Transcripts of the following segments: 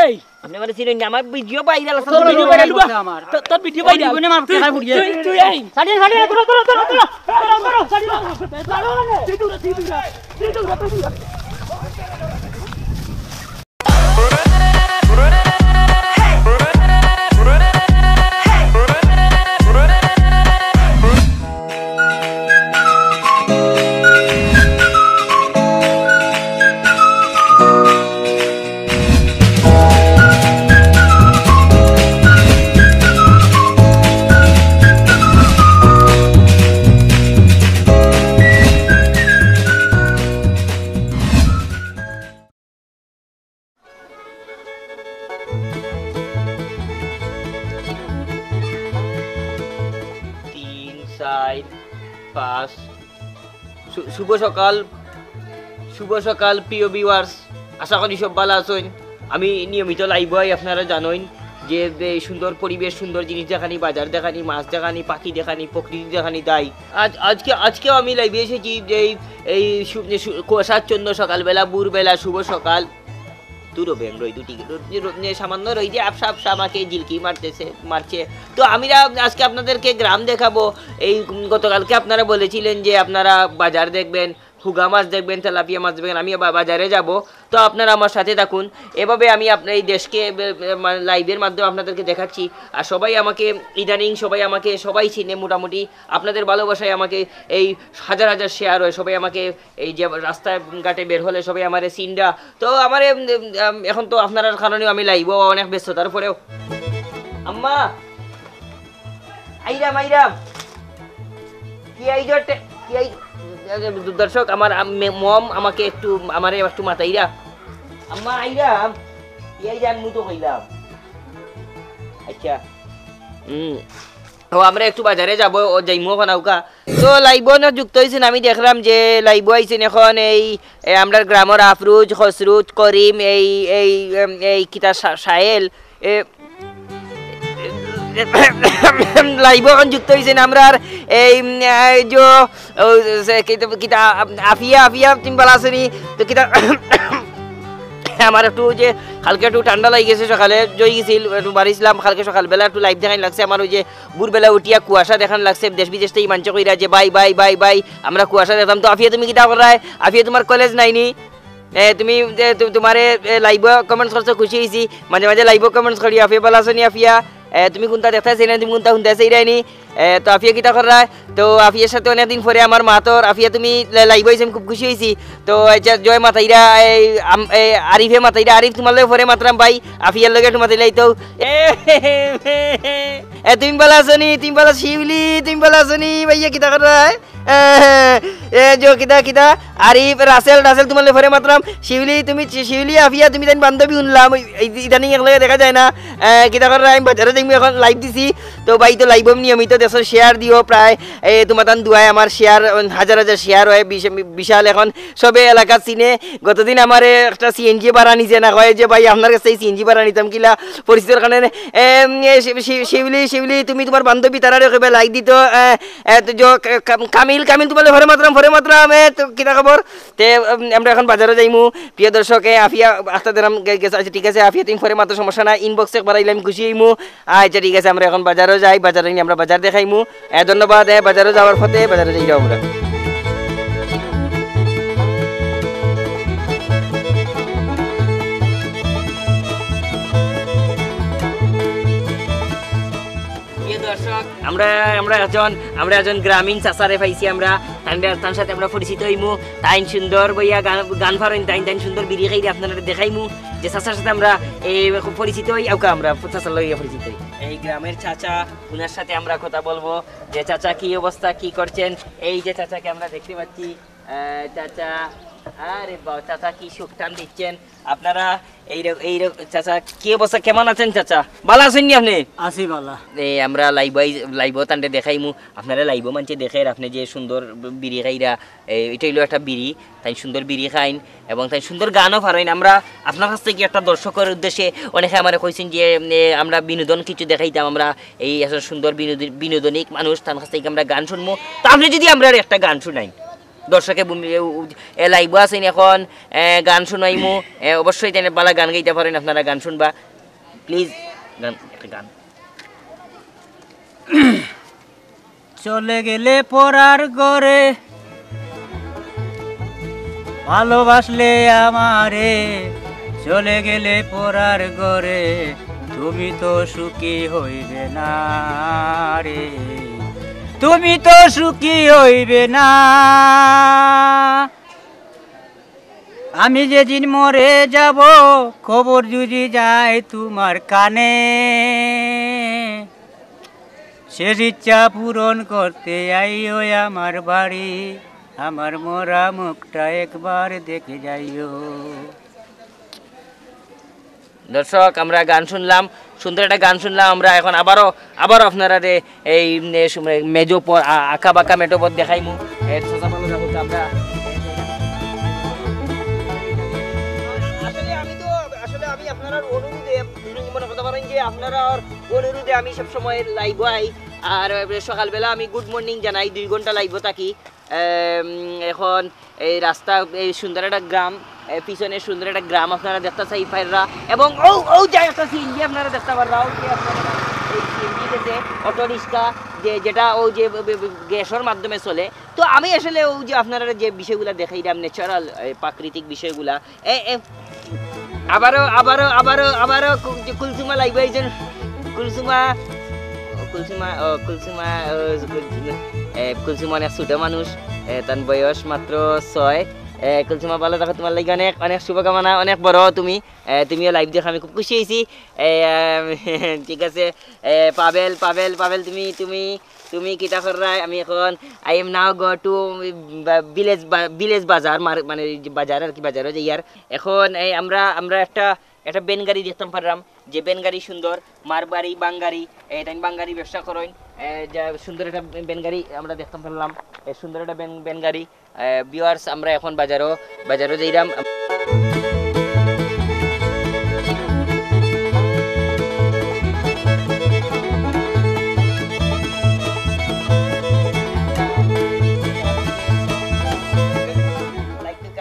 এই আপনি মানে চিনেন না, আমার ভিডিও ভাইরাল আছে, তোর ভিডিও ভাইরাল করবো। আমার তোর ভিডিও ভাইরাল জীবনে মার টাকা ফুরিয়ে তুই এই সাড়ে ধরো সাড়ে ধরো শুভ সকাল প্রিয় ভিউয়ার্স, আশা করি সব ভালো আছেন। আমি নিয়মিত লাইভ হই, আপনারা জানেন যে সুন্দর পরিবেশ, সুন্দর জিনিস দেখানি, বাজার দেখানি, মাছ দেখানি, পাখি দেখানি, প্রকৃতি দেখানি। তাই আজকেও আমি লাইভে এসেছি যে এই কুয়াশাচ্ছন্ন সকালবেলা, ভোরবেলা, শুভ সকাল। দুটো ব্যাং রই, দুটি সামান্য রই যে আপসা আপসা আমাকে জিলকি মারছে। তো আমি আজকে আপনাদেরকে গ্রাম দেখাবো। এই গতকালকে আপনারা বলেছিলেন যে আপনারা বাজার দেখবেন, হুগা মাছ দেখবেন, তেলাপিয়া মাছ দেখবেন, আমি বাজারে যাব। তো আপনারা আমার সাথে থাকুন। এভাবে আমি আপনার এই দেশকে লাইভের মাধ্যমে আপনাদেরকে দেখাচ্ছি। আর সবাই আমাকে ইদানিং সবাই চিনে মোটামুটি। আপনাদের ভালোবাসায় আমাকে এই হাজার হাজার শেয়ার হয়, সবাই আমাকে এই যে রাস্তায় ঘাটে বের হলে সবাই আমার সিনটা। তো আমার এখন তো আপনার কারণেও আমি লাইভ অনেক ব্যস্ততার পরেও। আম্মা আইরাম কি আইজটে কি আই দর্শক, আমার মম আমাকে একটু মাতাইরা। আম্মা আইরাম মুতো কইলাম। আচ্ছা আমরা একটু বাজারে যাবো, যাইমো খানাউকা। তো লাইভ যুক্ত হয়েছেন, আমি দেখলাম যে লাইভ আইছেন এখন এই আমরা গ্রামের আফরুজ, খসরুজ, করিম, এই এই এই কিতা সাহেল লাইভ এখন যুক্ত হয়েছেন আমরা। এই যে কিতা আফিয়া তুমি ভালো আসেনি? তো কিতা আমার একটু যে কালকে একটু ঠান্ডা লাগে গেছে, সকালে জয় গেছিল একটু বাড়িছিলাম, কালকে সকালবেলা একটু লাইভ দেখান লাগছে। আমার ওই যে ভোরবেলা উঠিয়া কুয়াশা দেখান লাগছে, দেশ বিদেশ থেকে মাঞ্চ কইরা যে বাই বাই বাই বাই আমরা কুয়াশা দেখতাম। তো আফিয়া তুমি কিতা করায়? আফিয়া তোমার কলেজ নাইনি? তুমি তোমার লাইভ কমেন্টস করছো, খুশি হয়েছি। মাঝে মাঝে লাইভ কমেন্টস করি আফিয়া ভালো আছো নি? আফিয়া তুমি কোনটা দেখতেছি না, তুমি কোনটা শুনতেছি রাইনি? তো আফিয়া কিতা করায়? তো আফিয়ার সাথে অনেকদিন পরে আমার মাতর আফিয়া তুমি লাইভ হয়েছি, আমি খুব খুশি হয়েছি। তো জয় মাতাইরা আরিফে মাতাইরা, আরিফ তোমার লগে পরে মাতরাম ভাই, আফিয়ার লগে একটু মাতাইলাই। তো তুমি ভালো আছো নি? তুমি ভালো শিউলি, তুমি ভালো আছো নি? ভাইয়া কিতা করায়? কিতা আরিফ রাসেল তোমার লগে পরে মাতরাম। শিউলি আফিয়া তুমি তাই বান্ধবী শুনলাম, ইদানিং একলগে দেখা যায় না। কিতা করায়? আমি বাজারে দেখবো, এখন লাইভ দিছি। তো ভাই তো লাইভ নিয়মিত দেশের শেয়ার দিও, প্রায় তোমার তান দুয়ায় আমার শেয়ার হাজার হাজার শেয়ার হয়, বিশাল এখন সবে এলাকা চিনে। গতদিন আমার একটা সিএনজি ভাড়া নিচে না হয় যে ভাই আপনার কাছে এই সিএনজি ভাড়া নিতাম কিলা পরিচিতির কারণে। শিউলি তুমি তোমার বান্ধবী তারা রেখে লাইক দিত। কামিল তোমার ভরে মাত্রাম তো কিতা খবর? তে আমরা এখন বাজারে যাইমু প্রিয় দর্শক। আফিয়া আস্তে দিলাম গেছে। আচ্ছা ঠিক আছে আফিয়া তুমি পরে মাত্র সমস্যা না, ইনবক্সে বাড়াইলে আমি খুশি হইমু। আচ্ছা ঠিক আছে আমরা এখন বাজারে যাই, বাজারে নিয়ে আমরা বাজার দেখাইমু। ধন্যবাদ। বাজারে যাওয়ার পথে বাজারে যাই আমরা। আমরা একজন গ্রামীণ চাচারে পাইছি, আমরা তার সাথে আমরা পরিচিত হইমু। তাই সুন্দর বইয়া গান ফারেন, তাই সুন্দর বিড়ি খাই আপনারা দেখাইমু যে চাচার সাথে আমরা পরিচিত হই। আমরা চাচার লইয়া পরিচিত হই। এই গ্রামের চাচা, উনার সাথে আমরা কথা বলবো যে চাচা কি অবস্থা, কি করছেন। এই যে চাচাকে আমরা দেখতে পাচ্ছি, চাচা আরে বাবা চাচা কি সুখ টান দিচ্ছেন আপনারা। এই চাচা কি অবস্থা, কেমন আছেন চাচা? ভালো আছেন নি আপনি? আছি ভালো। এই আমরা লাইভ তান্ডে দেখাইমু, আপনারা লাইভ মানছে দেখে আপনি যে সুন্দর বিড়ি খাইরা, এটা হইলো একটা বিড়ি, তাই সুন্দর বিড়ি খাইন এবং তাই সুন্দর গানও পারেন। আমরা আপনার কাছ থেকে একটা দর্শকের উদ্দেশ্যে অনেকে আমার কইছেন যে আমরা বিনোদন কিছু দেখাইতাম, আমরা এই সুন্দর বিনোদনিক মানুষ, তার কাছ থেকে আমরা গান শুনবো। তো আপনি যদি আমরা একটা গান শুনাই দর্শকে লাইভ আছেন এখন গান শুনাইমু অবশ্যই তেনে বালা গান গাইতে পারেন আপনারা গান শুনবা প্লিজ গান একটা গান চলে গেলে পরার ঘরে ভালোবাসলে আমারে চলে গেলে পরার ঘরে তুমি তো সুখী হইবে না রে তুমি তো সুখী হইবে না আমি যেদিন মরে যাব খবর যদি যায় তোমার কানে শেষ ইচ্ছা পূরণ করতে আইও আমার বাড়ি আমার মরা মুখটা একবার দেখে যাইও দর্শক আমরা গান শুনলাম সুন্দর একটা গান শুনলাম আমরা এখন আবারও আপনারা এই মেজো আঁকা বাঁকা মেটো পথ দেখাইমু আমরা আসলে আমি আপনার অনুরোধে মনে করতে পারেন যে আপনারা অনুরোধে আমি সবসময় লাইভ আই আর সকালবেলা আমি গুড মর্নিং জানাই 2 ঘন্টা লাইভ থাকি এখন এই রাস্তা এই সুন্দর একটা গ্রাম পিছনে সুন্দর একটা গ্রাম আপনারা দেখতে চাই পাইরা এবং ও যাই একটা সিএনজি আপনারা দেখতে পাররা এই সিএনজি গেছে অটো রিক্সা যেটা ও যে গ্যাসের মাধ্যমে চলে তো আমি আসলে ও যে আপনারা যে বিষয়গুলো দেখাইলাম ন্যাচারাল প্রাকৃতিক বিষয়গুলা আবারও কুলসুমা লাইভ আইছেন কুলসুমা অনেক ছোট মানুষ তার বয়স মাত্র 6 কুলসুমা ভালো থাকো তোমার লাগি অনেক অনেক শুভকামনা অনেক বড় তুমিও লাইভ দেখে আমি খুব খুশি হয়েছি ঠিক আছে পাবেল তুমি কিতা করা আমি এখন I am now go to village বাজার মানে বাজার আর কি বাজারও যে ইয়ার এখন এই আমরা একটা বেন গাড়ি দেখতাম পারলাম যে বেন গাড়ি সুন্দর মারবাড়ি বাঙ্গারি তাই বাঙ্গারি ব্যবসা করেন সুন্দর একটা বেন গাড়ি আমরা দেখতাম পারলাম সুন্দর একটা বেন গাড়ি ভিউয়ার্স আমরা এখন বাজারও যাইরাম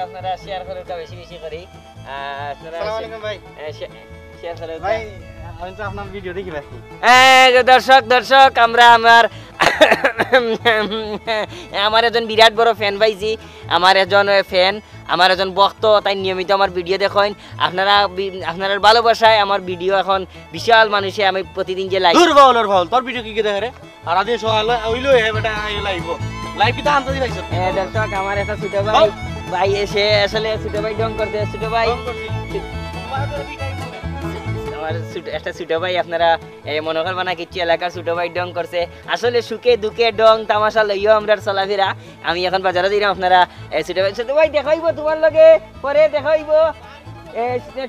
আপনারা শেয়ার করেন বেশি করি আপনারা শেয়ার করেন ভাই আমি তো আপনার ভিডিও দেখি ভাই দর্শক আমরা আমার একজন বিরাট বড় ফ্যান পাইছি আমার একজন ভক্ত তাই নিয়মিত আমার ভিডিও দেখেন আপনারা ভালোবাসায় আমার ভিডিও এখন বিশাল মানুষে আমি প্রতিদিন যে লাইভ তোর ভিডিও কি দেখে রে আর আজ সকালে হইলো লাইভ কি তো আনতে দিলাইছ দর্শক আমার একটা ছোট ভাই এসে আসলে ছোট ভাই ডং করতে ছোট ভাই আমার একটা ছোট ভাই আপনারা মনে করবেন না কিছু এলাকার ছোট ভাই ডং করছে আসলে সুখে দুঃখে ডং তামাশা লইও আমরা চলাফেরা আমি এখন বাজারে দিলাম আপনারা ছোট ভাই দেখাইব তোমার লগে পরে দেখাইব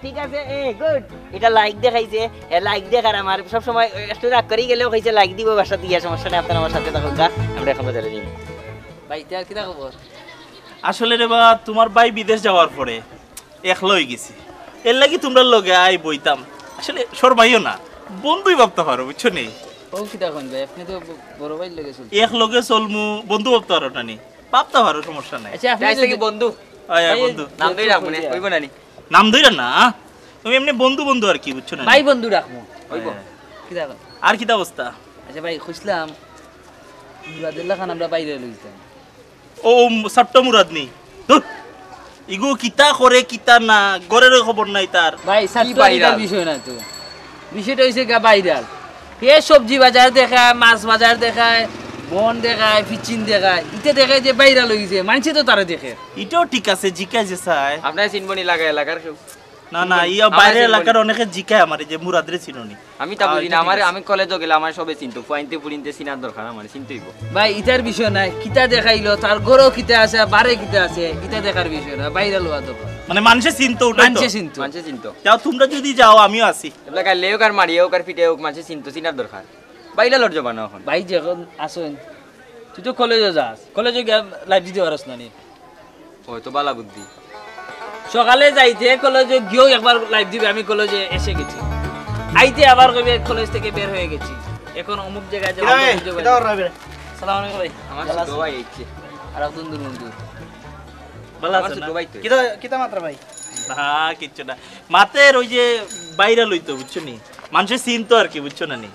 ঠিক আছে গুড এটা লাইক দেখাইছে লাইক দেখার আমার সবসময় একটু রাগ করে গেলেও কইছে লাইক দিব বাসা দিয়ে সমস্যা নেই আপনারা আমার সাথে থাকুন আমরা এখন বাজারে দিই ভাই তার কি খবর আসলে রে বা তোমার ভাই বিদেশ যাওয়ার পরে একলা হয়ে গেছি এর লাগি তোমরা লগে আই বইতাম আসলে সরবাইও না বন্ধুই ভাবতে পারো বুঝছো নি ও কি দেখুন ভাই আপনি তো বড় ভাই লগে চল এক লগে চলমু বন্ধু ভাবতে পারো না নি ভাবতে পারো সমস্যা নাই আচ্ছা আপনি কি বন্ধু বন্ধু নাম ধরে রাখবো না কইব না নি নাম ধরে না তুমি এমনি বন্ধু আর কি বুঝছো না ভাই বন্ধু রাখবো কইব কি দেখো আর কি অবস্থা আচ্ছা ভাই খুশলাম মুরাদুল্লাহ খান আমরা বাইরে লইতাম ও সট্ট মুরাদ নি ধুর ইগো কিতা করে কিতা না গরের খবর নাই তার ভাই সাতটার বিষয় না তো বিষয়টা হইছে গা ভাইরাল কে সবজি বাজার দেখায় মাছ বাজার দেখায় বন দেখায় ফিচিন দেখায় ইতে দেখায় যে ভাইরাল হইছে মানছে তো তারা দেখে এটাও ঠিক আছে জিকায় যে চাই আপনার চিনবনি লাগা এলাকার কেউ না ইয়া বাইরে এলাকার অনেকে জিকায় আমারে যে মুরাদরে চিননি আমি তা বুঝি না আমি কলেজে গেলে আমার সবে চিনতো পয়েন্টে পুরিনতে চিনার দরকার আমার চিনতেইব ভাই ইতার বিষয় নাই কিতা দেখাইলো তার গরো কিতা আছে বারে কিতা আছে ইতা দেখার বিষয় না ভাইরাল হওয়া দরকার মানে মানুষে চিনতো ওটা মানুষে চিনতো যাও তোমরা যদি যাও আমিও আছি এলাকা লেও কার মারিও কার পিটেও মানুষে চিনতো চিনার দরকার বাইরে লড় যাবা না এখন ভাই যখন আসেন তুই তো কলেজে যাস কলেজে গিয়ে লাইভ দিতে পারস না নি ওই তো বালা বুদ্ধি সকালে যাইতে কলেজে গিয়েও একবার লাইভ দিবে আমি কলেজে এসে গেছি আইতে আবার কবে কলেজ থেকে বের হয়ে গেছি এখন অমুক জায়গায় যাবো সালাম আলাইকুম ভাই আমার ছোট ভাই আইছে আর একজন দূর বন্ধু ভালো আমার আছে না? ছোট ভাই তো। কিতা মাত্রা ভাই না কিচ্ছু না মাতের ওই যে বাইরা লইতো বুঝছো নি মানুষের চিন তো আর কি বুঝছো না নি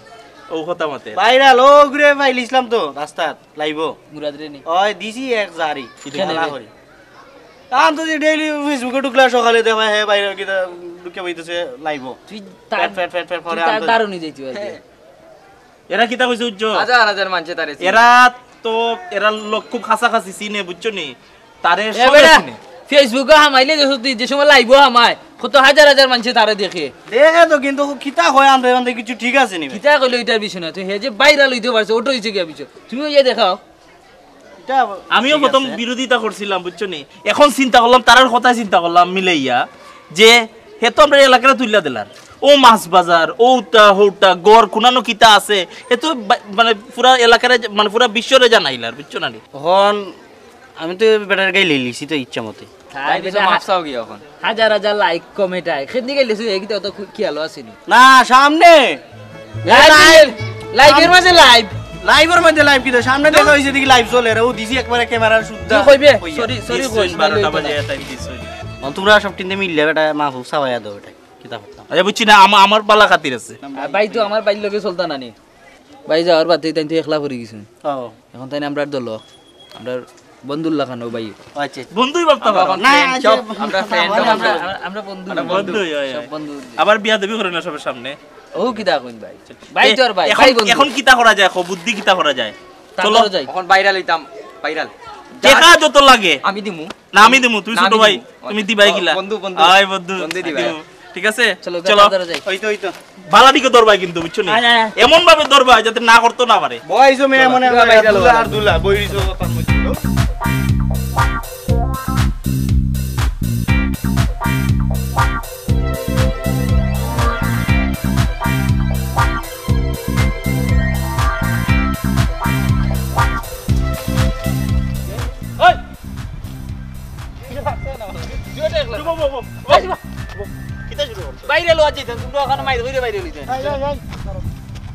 ও কথা মাতে ভাইরাল ও ঘুরে পাইল ইসলাম তো রাস্তাত লাইব মুরাদ রে নি ওই দিছি এক জারি কেনে রে? আম তো ডেইলি ফেসবুকে ঢুকলা সকালে দেখা হে ভাইরাল কিটা ঢুকে বইতেছে লাইব তুই ফ্যাট ফ্যাট ফ্যাট ফ্যাট করে আম তো- তারও নি যাইতি আজকে এরা কিতা কইছে উজ্জ্ব হাজার হাজার মানুষে তারে চিনে। এরা তো এরা লোক খুব কাছাকাছি চিনে বুঝছো নি তারে এ সবাই বেটা চিনে ফেসবুকে হামাইলে দেখো তুই যে সময় লাইভ হামায় কত হাজার হাজার মানুষ তারে দেখে দেখে তো কিন্তু কিতা হয় আনতে আনতে কিছু ঠিক আছে নি ভাই? কিতা কইলো এটার বিষয় না তুই হে যে ভাইরাল হইতে পারছে ওটা হইছে কি বিষয় তুমি ওই যে দেখাও এটা আমিও ঠিক প্রথম আছে। বিরোধিতা করছিলাম বুঝছো নি এখন চিন্তা করলাম তারার কথা চিন্তা করলাম মিলাইয়া যে হে তো আমরা এলাকাটা তুইলা দিলার ও মাছ বাজার ওটা হৌটা গড় কোনানো কিতা আছে এ তো মানে পুরা এলাকারে মানে পুরা বিশ্বরে জানাইলার বুঝছো না নি এখন আমি তো বেটার গাই লিছি তো ইচ্ছা মতে তাই কিছু মাপ চাও কি এখন? হাজার হাজার লাইক কমেন্ট আয় খেতে গেলে এইটা তো খেয়াল আসেনি না সামনে লাইভের মাঝে লাইভ লাইভের মধ্যে লাইভ কি তো সামনে দেখা হইছে দেখি লাইভ চলে রে ও দিছি একবারে ক্যামেরার শুদ্ধা তুই কইবে কইয়া। সরি সরি নিশ্চয়ই কইস 12টা বাজে টাইম দিছই তোমরা সব টিনতে মিললে বেটা মাহফুজ সাবাইয়া দাও বেটা কিতা করতাম আচ্ছা বুঝছি না আমার বালা খাতির আছে ভাই তো আমার বাইর লগে চলতা না নি ভাই যাওয়ার বাদ তাই তো একলা পড়ে গেছেন ও এখন তাই আমরা দল আমরা বন্ধুল্লাহ খান ভাই আচ্ছা বন্ধুই ভাবতে পারো না Friend সব, আমরা friend সব, আমরা আমরা বন্ধু বন্ধুই হয়, সব হয়। বন্ধু আবার বিয়া দেবী করে না সবার সামনে ও কিতা কইন ভাই ভাই তো আর ভাই এখন- ভাই বন্ধু এখন কিতা করা যায় খো বুদ্ধি কিতা করা যায় চলো চলো যাই এখন ভাইরাল হইতাম ভাইরাল দেখা যত লাগে আমি দিমু না আমি দিমু তুই না, ছোট আমি ভাই দিমু। তুমি দিবাই গিলা বন্ধু, বন্ধু। আয় বন্ধু বন্ধু দিবাই। দিমু। ঠিক আছে চলো চলো চলো যাই ওই তো ভালা দিকে দরবাই কিন্তু বুঝছো নি আয়, আয়, আয়। এমন ভাবে দরবাই যাতে না করতে না পারে বয়স মেয়ে মনে দুলা ভাইরাল দুলা হওয়া আর দুলা বইরিছো পান মধ্যে কিতা শুরু করছো বাইরে লো আছি তোমরা ওখানে মাইর কইরে বাইরে লইতে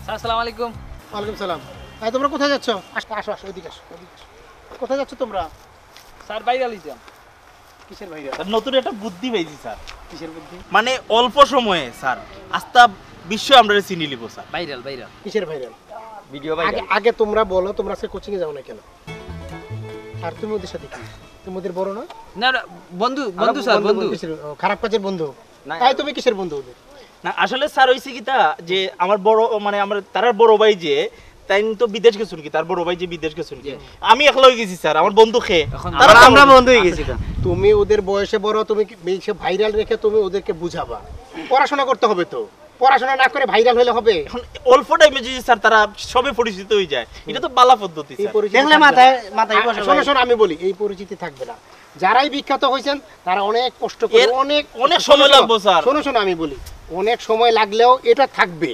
আসসালামু আলাইকুম ওয়ালাইকুম সালাম এই তোমরা কোথায় যাচ্ছ আসো আসো আসো ওইদিকে আসো ওইদিকে আসো। কোথায় যাচ্ছ তোমরা স্যার বাইরে লইতাম কিসের ভাইরা নতুন একটা বুদ্ধি পাইছি স্যার কিসের বুদ্ধি মানে অল্প সময়ে স্যার আস্তা বিশ্ব আমরা চিনি লিব স্যার ভাইরাল ভাইরাল কিসের ভাইরাল ভিডিও আগে ভাইরাল আগে তোমরা বলো তোমরা আজকে কোচিং এ যাও না কেন আর তুমি ওদের সাথে কি তুমি ওদের বড় না না না, বন্ধু বন্ধু স্যার বন্ধু কিসের- ও, খারাপ কাজের বন্ধু না। তাই তুমি কিসের বন্ধু ওদের না আসলে স্যার হইছে কি তা যে আমার বড় মানে আমার তার বড় ভাই যে তাই তো বিদেশ গেছুন কি তার বড় ভাই যে বিদেশ গেছুন কি আমি একলা হয়ে গেছি স্যার আমার বন্ধু খে এখন তারা তারা তো আমরা আমার- বন্ধ হয়ে গেছি তো। তুমি ওদের বয়সে বড় তুমি বেশি ভাইরাল রেখে তুমি ওদেরকে বুঝাবা পড়াশোনা করতে হবে তো পড়াশোনা না করে ভাইরাল হলে হবে এখন অল্প টাইমে যদি স্যার তারা সবে পরিচিত হয়ে যায় এটা তো বালা পদ্ধতি এই স্যার পরিচিতি দেখলে থাকবে মাথায় না। মাথায় আর বসে শোনো ভাই। শোনো আমি বলি এই পরিচিতি থাকবে না যারাই বিখ্যাত হয়েছেন তারা অনেক কষ্ট করে এর অনেক অনেক শোনো, সময় শোনো, লাগবে, স্যার। শোনো শোনো আমি বলি অনেক সময় লাগলেও এটা থাকবে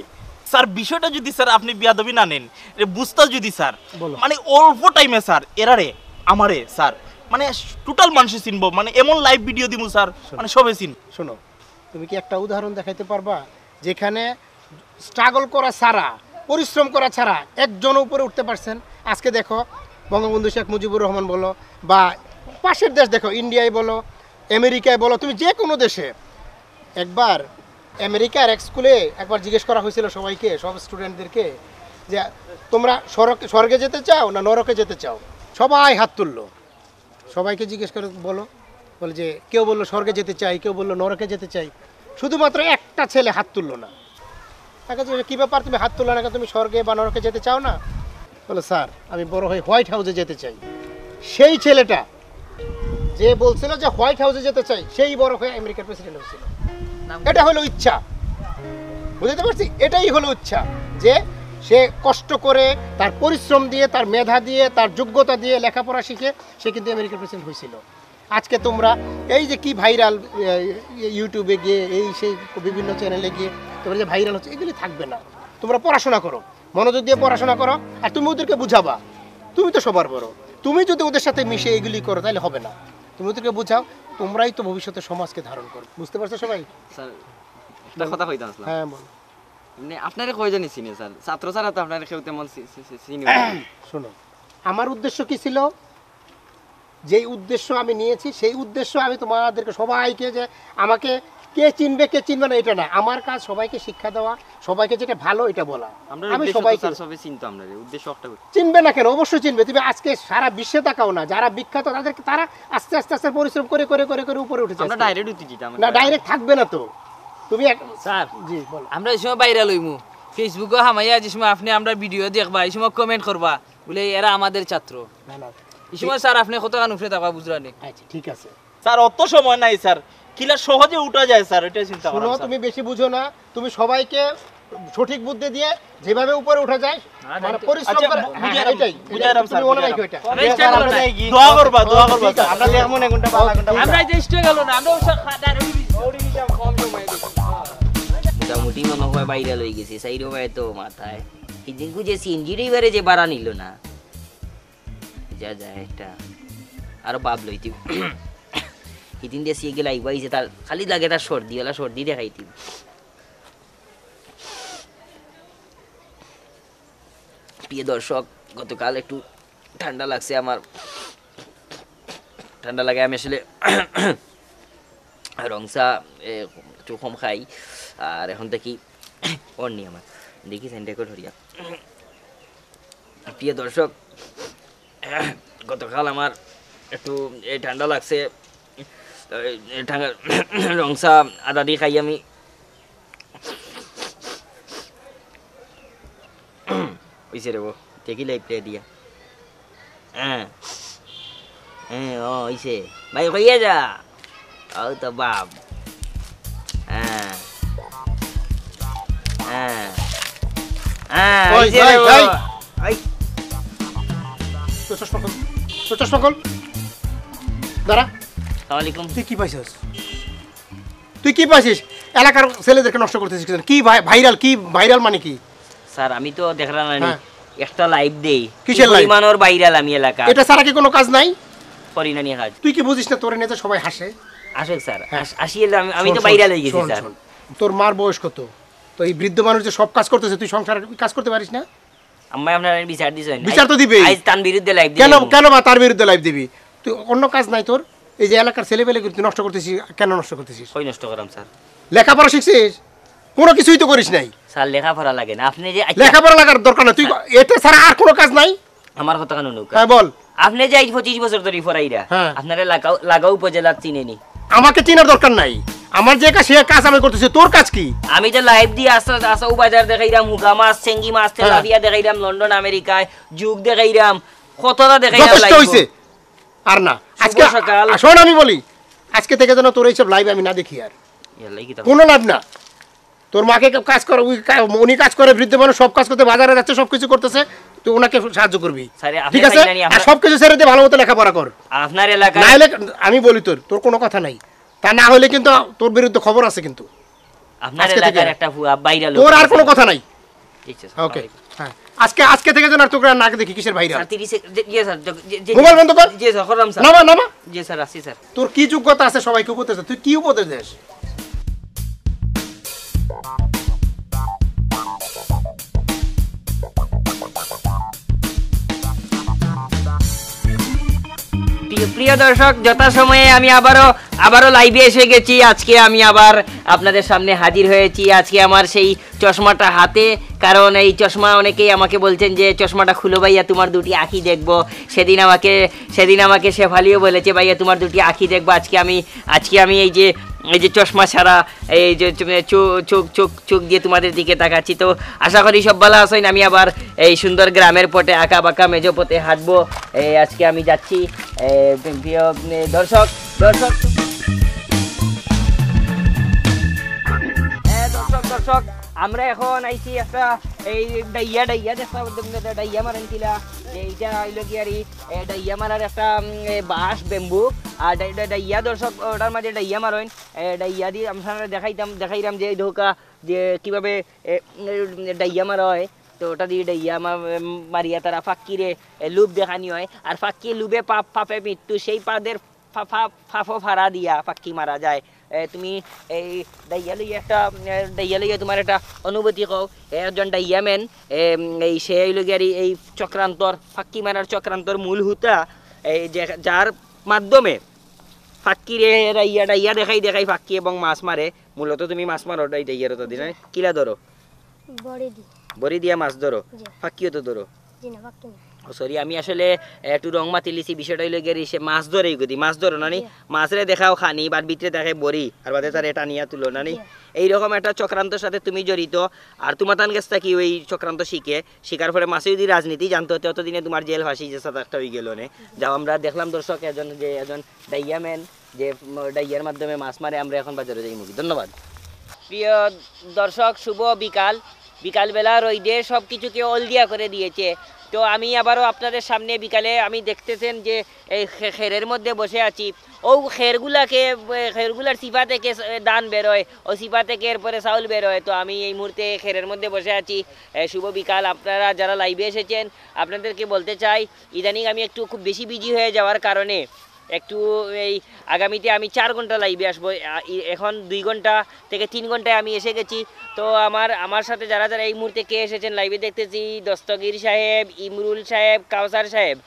স্যার বিষয়টা যদি স্যার আপনি বিয়াদবি না নেন বুঝতে যদি স্যার বলো। মানে অল্প টাইমে স্যার এরারে আমারে স্যার মানে টোটাল মানুষ চিনবো মানে এমন লাইভ ভিডিও দিমু স্যার মানে সবে চিন শোনো তুমি কি একটা উদাহরণ দেখাইতে পারবা যেখানে স্ট্রাগল করা ছাড়া পরিশ্রম করা ছাড়া একজন উপরে উঠতে পারছেন আজকে দেখো বঙ্গবন্ধু শেখ মুজিবুর রহমান বলো বা পাশের দেশ দেখো ইন্ডিয়ায় বলো আমেরিকায় বলো তুমি যে কোনো দেশে একবার আমেরিকার এক স্কুলে একবার জিজ্ঞেস করা হয়েছিল সবাইকে সব স্টুডেন্টদেরকে যে তোমরা স্বর্গে যেতে চাও না নরকে যেতে চাও সবাই হাত তুললো সবাইকে জিজ্ঞেস করে বলো বলে যে কেউ বললো স্বর্গে যেতে চাই কেউ বললো নরকে যেতে চাই শুধুমাত্র একটা ছেলে হাত তুললো না তাকে যে কী ব্যাপার তুমি হাত তুললো না কেন? তুমি স্বর্গে বা নরকে যেতে চাও না বলে স্যার আমি বড় হয়ে হোয়াইট হাউসে যেতে চাই সেই ছেলেটা যে বলছিল যে হোয়াইট হাউসে যেতে চাই সেই বড় হয়ে আমেরিকার প্রেসিডেন্ট হয়েছিল এটা হলো ইচ্ছা বুঝতে পারছি এটাই হলো ইচ্ছা যে সে কষ্ট করে তার পরিশ্রম দিয়ে তার মেধা দিয়ে তার যোগ্যতা দিয়ে লেখাপড়া শিখে সে কিন্তু আমেরিকার প্রেসিডেন্ট হয়েছিল আজকে তোমরা এই যে কি ভাইরাল ইউটিউবে গিয়ে এই সেই বিভিন্ন চ্যানেলে গিয়ে তোমরা যে ভাইরাল হচ্ছে এগুলি থাকবে না তোমরা পড়াশোনা করো মনোযোগ দিয়ে পড়াশোনা করো আর তুমি ওদেরকে বুঝাবা তুমি তো সবার বড় তুমি যদি ওদের সাথে মিশে এগুলি করো তাহলে হবে না তুমি ওদেরকে বুঝাও তোমরাই তো ভবিষ্যতে সমাজকে ধারণ করো বুঝতে পারছো সবাই স্যার একটা কথা কইতাম আসলাম হ্যাঁ বল মানে আপনারে কই জানি চিনি স্যার ছাত্র ছাড়া তো আপনারে কেউ তেমন চিনি শোনো আমার উদ্দেশ্য কি ছিল যেই উদ্দেশ্য আমি নিয়েছি সেই উদ্দেশ্য আমি তোমাদেরকে সবাইকে যে আমাকে কে চিনবে কে চিনবে না এটা না, আমার কাজ সবাইকে শিক্ষা দেওয়া, সবাইকে যেটা ভালো এটা বলা। আমি সবাইকে চিনবে না কেন, অবশ্যই চিনবে। তুমি আজকে সারা বিশ্বে তাকাও না, যারা বিখ্যাত তাদেরকে তারা আস্তে আস্তে আস্তে পরিশ্রম করে করে করে করে উপরে উঠেছে। না ডাইরেক্ট থাকবে না তো তুমি স্যার জি বলো। আমরা এই সময় বাইরে লইমু ফেসবুকে হামাইয়া যে সময় আপনি আমরা ভিডিও দেখবা এই সময় কমেন্ট করবা বলে এরা আমাদের ছাত্র। না না এই সময় স্যার আপনি কত গান উঠে থাকবা বুঝলানি। আচ্ছা ঠিক আছে স্যার অত সময় নাই স্যার, কিলা সহজে উঠা যায় স্যার, এটা চিন্তা শোনো, করেন তুমি বেশি বুঝো না, তুমি সবাইকে সঠিক বুদ্ধি দিয়ে যেভাবে উপরে উঠা যায় মানে পরিশ্রম আচ্ছা, করে। বুঝাই হ্যাঁ, এটাই বুঝাইরাম তুমি স্যার, মনে রাখো এটা। আমরা ইচ্ছা করলো না। দোয়া করবা ঠিক আছে, আমরা দেখবো না কোনটা ভালো কোনটা আমরা চেষ্টা গেল না আমরা ওসব খাদার মোটামুটি মনে হয় বাইরে লই গেছে সাইরো ভাই তো মাথায় এদিন যে সিনজির এবারে যে বাড়া নিল না যা যা একটা আরো বাপ লইতি এদিন দিয়ে সিয়ে গেলে আইবাইছে তার খালি লাগে তার সর্দি দেখাইতি। প্রিয় দর্শক, গতকাল একটু ঠান্ডা লাগছে আমার, ঠান্ডা লাগে আমি আসলে রংসা একটু কম খাই আর এখন থেকে অন্য আমার দেখি সেন্টার ধরিয়া। প্রিয় দর্শক, গতকাল আমার একটু ঠান্ডা লাগছে, ঠান্ডা রংসা আদা দিয়ে খাই আমি। ওইসে রে বো দেখি লাইভ প্লে দিয়া। হ্যাঁ হ্যাঁ ও ওইসে ভাই কইয়া যা ও তো বাপ। হ্যাঁ হ্যাঁ হ্যাঁ ওই, ওইসে ভাই, রে বো। ভাই। ওই তো চশমা খোল, তো চশমা খোল। দাঁড়া, আসসালামু আলাইকুম। তুই কি পাইছিস? তুই কি পাইছিস? এলাকার ছেলেদেরকে নষ্ট করতেছিস কি? ভাইরাল কি? ভাইরাল মানে কি? স্যার আমি তো দেখলাম না হ্যাঁ। একটা লাইভ দেই কিসের live? পরিমাণর বাইরাল আমি এলাকা এটা ছাড়া কি কোনো কাজ নাই? করি না নিয়ে কাজ। তুই কি বুঝিস না তোর নিয়ে সবাই হাসে? আসুক স্যার হ্যাঁ। আসি এলে আমি তো শোন, বাইরাল শোন, হয়ে গেছি শোন, স্যার। শোন। তোর মার বয়স কত? তো এই বৃদ্ধ মানুষ যে সব কাজ করতেছে তুই সংসার কাজ করতে পারিস না? আম্মা আপনার বিচার দিছেন। বিচার তো দিবেই। আজ তার বিরুদ্ধে লাইভ কেন কেন বা তার বিরুদ্ধে লাইভ দিবি? তুই অন্য কাজ নাই তোর? এই যে এলাকার ছেলেপেলে তুই নষ্ট করতেছিস, কেন নষ্ট করতেছিস? কই নষ্ট করাম স্যার? লেখাপড়া শিখছিস? কোনো কিছুই তো করিস নাই। স্যার লেখাপড়া লাগে না আপনি যে লেখাপড়া লাগার দরকার না, তুই এটা ছাড়া আর কোনো কাজ নাই? আমার কথা কেন নৌকা হ্যাঁ বল। আপনি যে 25 বছর ধরে ফরাইরা হ্যাঁ। আপনারা লাগাও উপজেলা চিনেনি। আমাকে চেনার দরকার নাই, আমার যে কাজ সে কাজ আমি করতেছি, তোর কাজ কি? আমি তো লাইভ দিয়ে আসাও বাজার দেখাইরাম, হুগা মাছ চেঙ্গি মাছ তেলাপিয়া দেখাইরাম, লন্ডন আমেরিকায় যুগ দেখাইরাম, কতটা দেখাইরাম। যথেষ্ট হইছে আর না। আজকে সকাল। শোন আমি বলি, আজকে থেকে যেন তোর এইসব লাইভ আমি না দেখি আর ইয়াল্লাই কি তা কোনো লাভ না। তোর মাকে কাজ করে, উনি কাজ করে, বৃদ্ধ মানুষ সব কাজ করতে বাজারে যাচ্ছে, সবকিছু করতেছে, তুই ওনাকে সাহায্য করবি, স্যার, আপনি ঠিক আছে? পাইলেন নি, আর সবকিছু ছেড়ে দিয়ে ভালো মতো লেখাপড়া কর। আপনার এলাকায় না হলে আমি বলি তোর কোনো কথা নাই, তা না হলে কিন্তু তোর বিরুদ্ধে খবর আছে কিন্তু। আপনার আজকে এলাকার থেকে। একটা ভাইরাল তোর আর কোনো কথা নাই। ঠিক আছে ওকে হ্যাঁ, আজকে থেকে যেন আর তোকে আর না দেখি কিসের ভাইরাল। স্যার 30 জি স্যার মোবাইল বন্ধ কর। জি স্যার করলাম স্যার। নামা নামা। জি স্যার আসি স্যার। তোর কি যোগ্যতা আছে সবাইকে উপদেশ দে? তুই কি উপদেশ দেস? প্রিয় দর্শক, যথাসময়ে আমি আবারও লাইভে এসে গেছি। আজকে আমি আবার আপনাদের সামনে হাজির হয়েছি। আজকে আমার সেই চশমাটা হাতে, কারণ এই চশমা অনেকেই আমাকে বলছেন যে চশমাটা খুলো ভাইয়া, তোমার দুটি আঁখি দেখবো। সেদিন আমাকে শেফালিও বলেছে ভাইয়া তোমার দুটি আঁখি দেখবো। আজকে আমি এই যে চশমা ছাড়া এই যে চোখ দিয়ে তোমাদের দিকে তাকাচ্ছি। তো আশা করি সব ভালো আছেন। আমি আবার এই সুন্দর গ্রামের পথে আঁকা বাঁকা মেজো পথে হাঁটবো। আজকে আমি যাচ্ছি। প্রিয় দর্শক আমরা এখন আইছি একটা এই ডাইয়া মারানছিলা, এইটা হইলো কি আর ডাইয়া মারার একটা বাঁশ বেম্বু আর ডাইয়া। দর্শক ওটার মাঝে ডাইয়া মারেন, ডাইয়া দিয়ে আমরা দেখাইলাম যে ধোকা যে কিভাবে ডাইয়া মারা হয়। তো ওটা দিয়ে ডাইয়া মারিয়া তারা ফাঁকিরে লুপ দেখানি হয়, আর ফাঁকি লুবে পাপে মৃত্যু, সেই পাদের ফাফো ফাড়া দিয়া পাখি মারা যায়। তুমি এই ডাইয়া লইয়া তোমার একটা অনুভূতি কও। একজন ডাইয়াম্যান এই সে লইয়া এই চক্রান্তর ফাঁকি মারার চক্রান্তর মূল হুতা, এই যার মাধ্যমে ফাক্কিরে রাইয়া ডাইয়া দেখাই ফাক্কি এবং মাছ মারে। মূলত তুমি মাছ মারো ডাইয়ার তো দিন কিলা ধরো? বড়ি দিয়া মাছ ধরো, ফাক্কিও তো ধরো? সরি, আমি আসলে একটু রং মাতি লিছি, বিষয়টা হইলে গেরি সে মাছ ধরেই গদি, মাছ ধরো নানি, মাছরে দেখাও খানি, বাদ ভিতরে দেখে বড়ি, আর বাদে তার এটা নিয়ে তুলো নানি। এইরকম একটা চক্রান্তের সাথে তুমি জড়িত, আর তোমার তান গেছটা কি ওই চক্রান্ত শিকার পরে মাছে যদি রাজনীতি জানতো ততদিনে তোমার জেল ফাঁসি যে সাত একটা হয়ে গেল নে। যাও আমরা দেখলাম দর্শক একজন ডাইয়া ম্যান যে ডাইয়ার মাধ্যমে মাছ মারে, আমরা এখন বাজারে যাই মুখী। ধন্যবাদ প্রিয় দর্শক, শুভ বিকালবেলা রইদে সব কিছুকে অলদিয়া করে দিয়েছে। তো আমি আবারও আপনাদের সামনে বিকালে আমি দেখতেছেন যে এই খেরের মধ্যে বসে আছি, ও খেরগুলার সিফা থেকে দান বেরোয়, ও সিফা থেকে এরপরে চাউল বেরোয়। তো আমি এই মুহূর্তে খেরের মধ্যে বসে আছি। শুভ বিকাল। আপনারা যারা লাইভে এসেছেন আপনাদেরকে বলতে চাই, ইদানিং আমি একটু খুব বেশি বিজি হয়ে যাওয়ার কারণে একটু এই আগামীতে আমি 4 ঘন্টা লাইভে আসবো, এখন 2 ঘন্টা থেকে 3 ঘন্টায় আমি এসে গেছি। তো আমার সাথে যারা এই মুহূর্তে কে এসেছেন লাইভে দেখতেছি, দস্তগীর সাহেব, ইমরুল সাহেব, কাউসার সাহেব,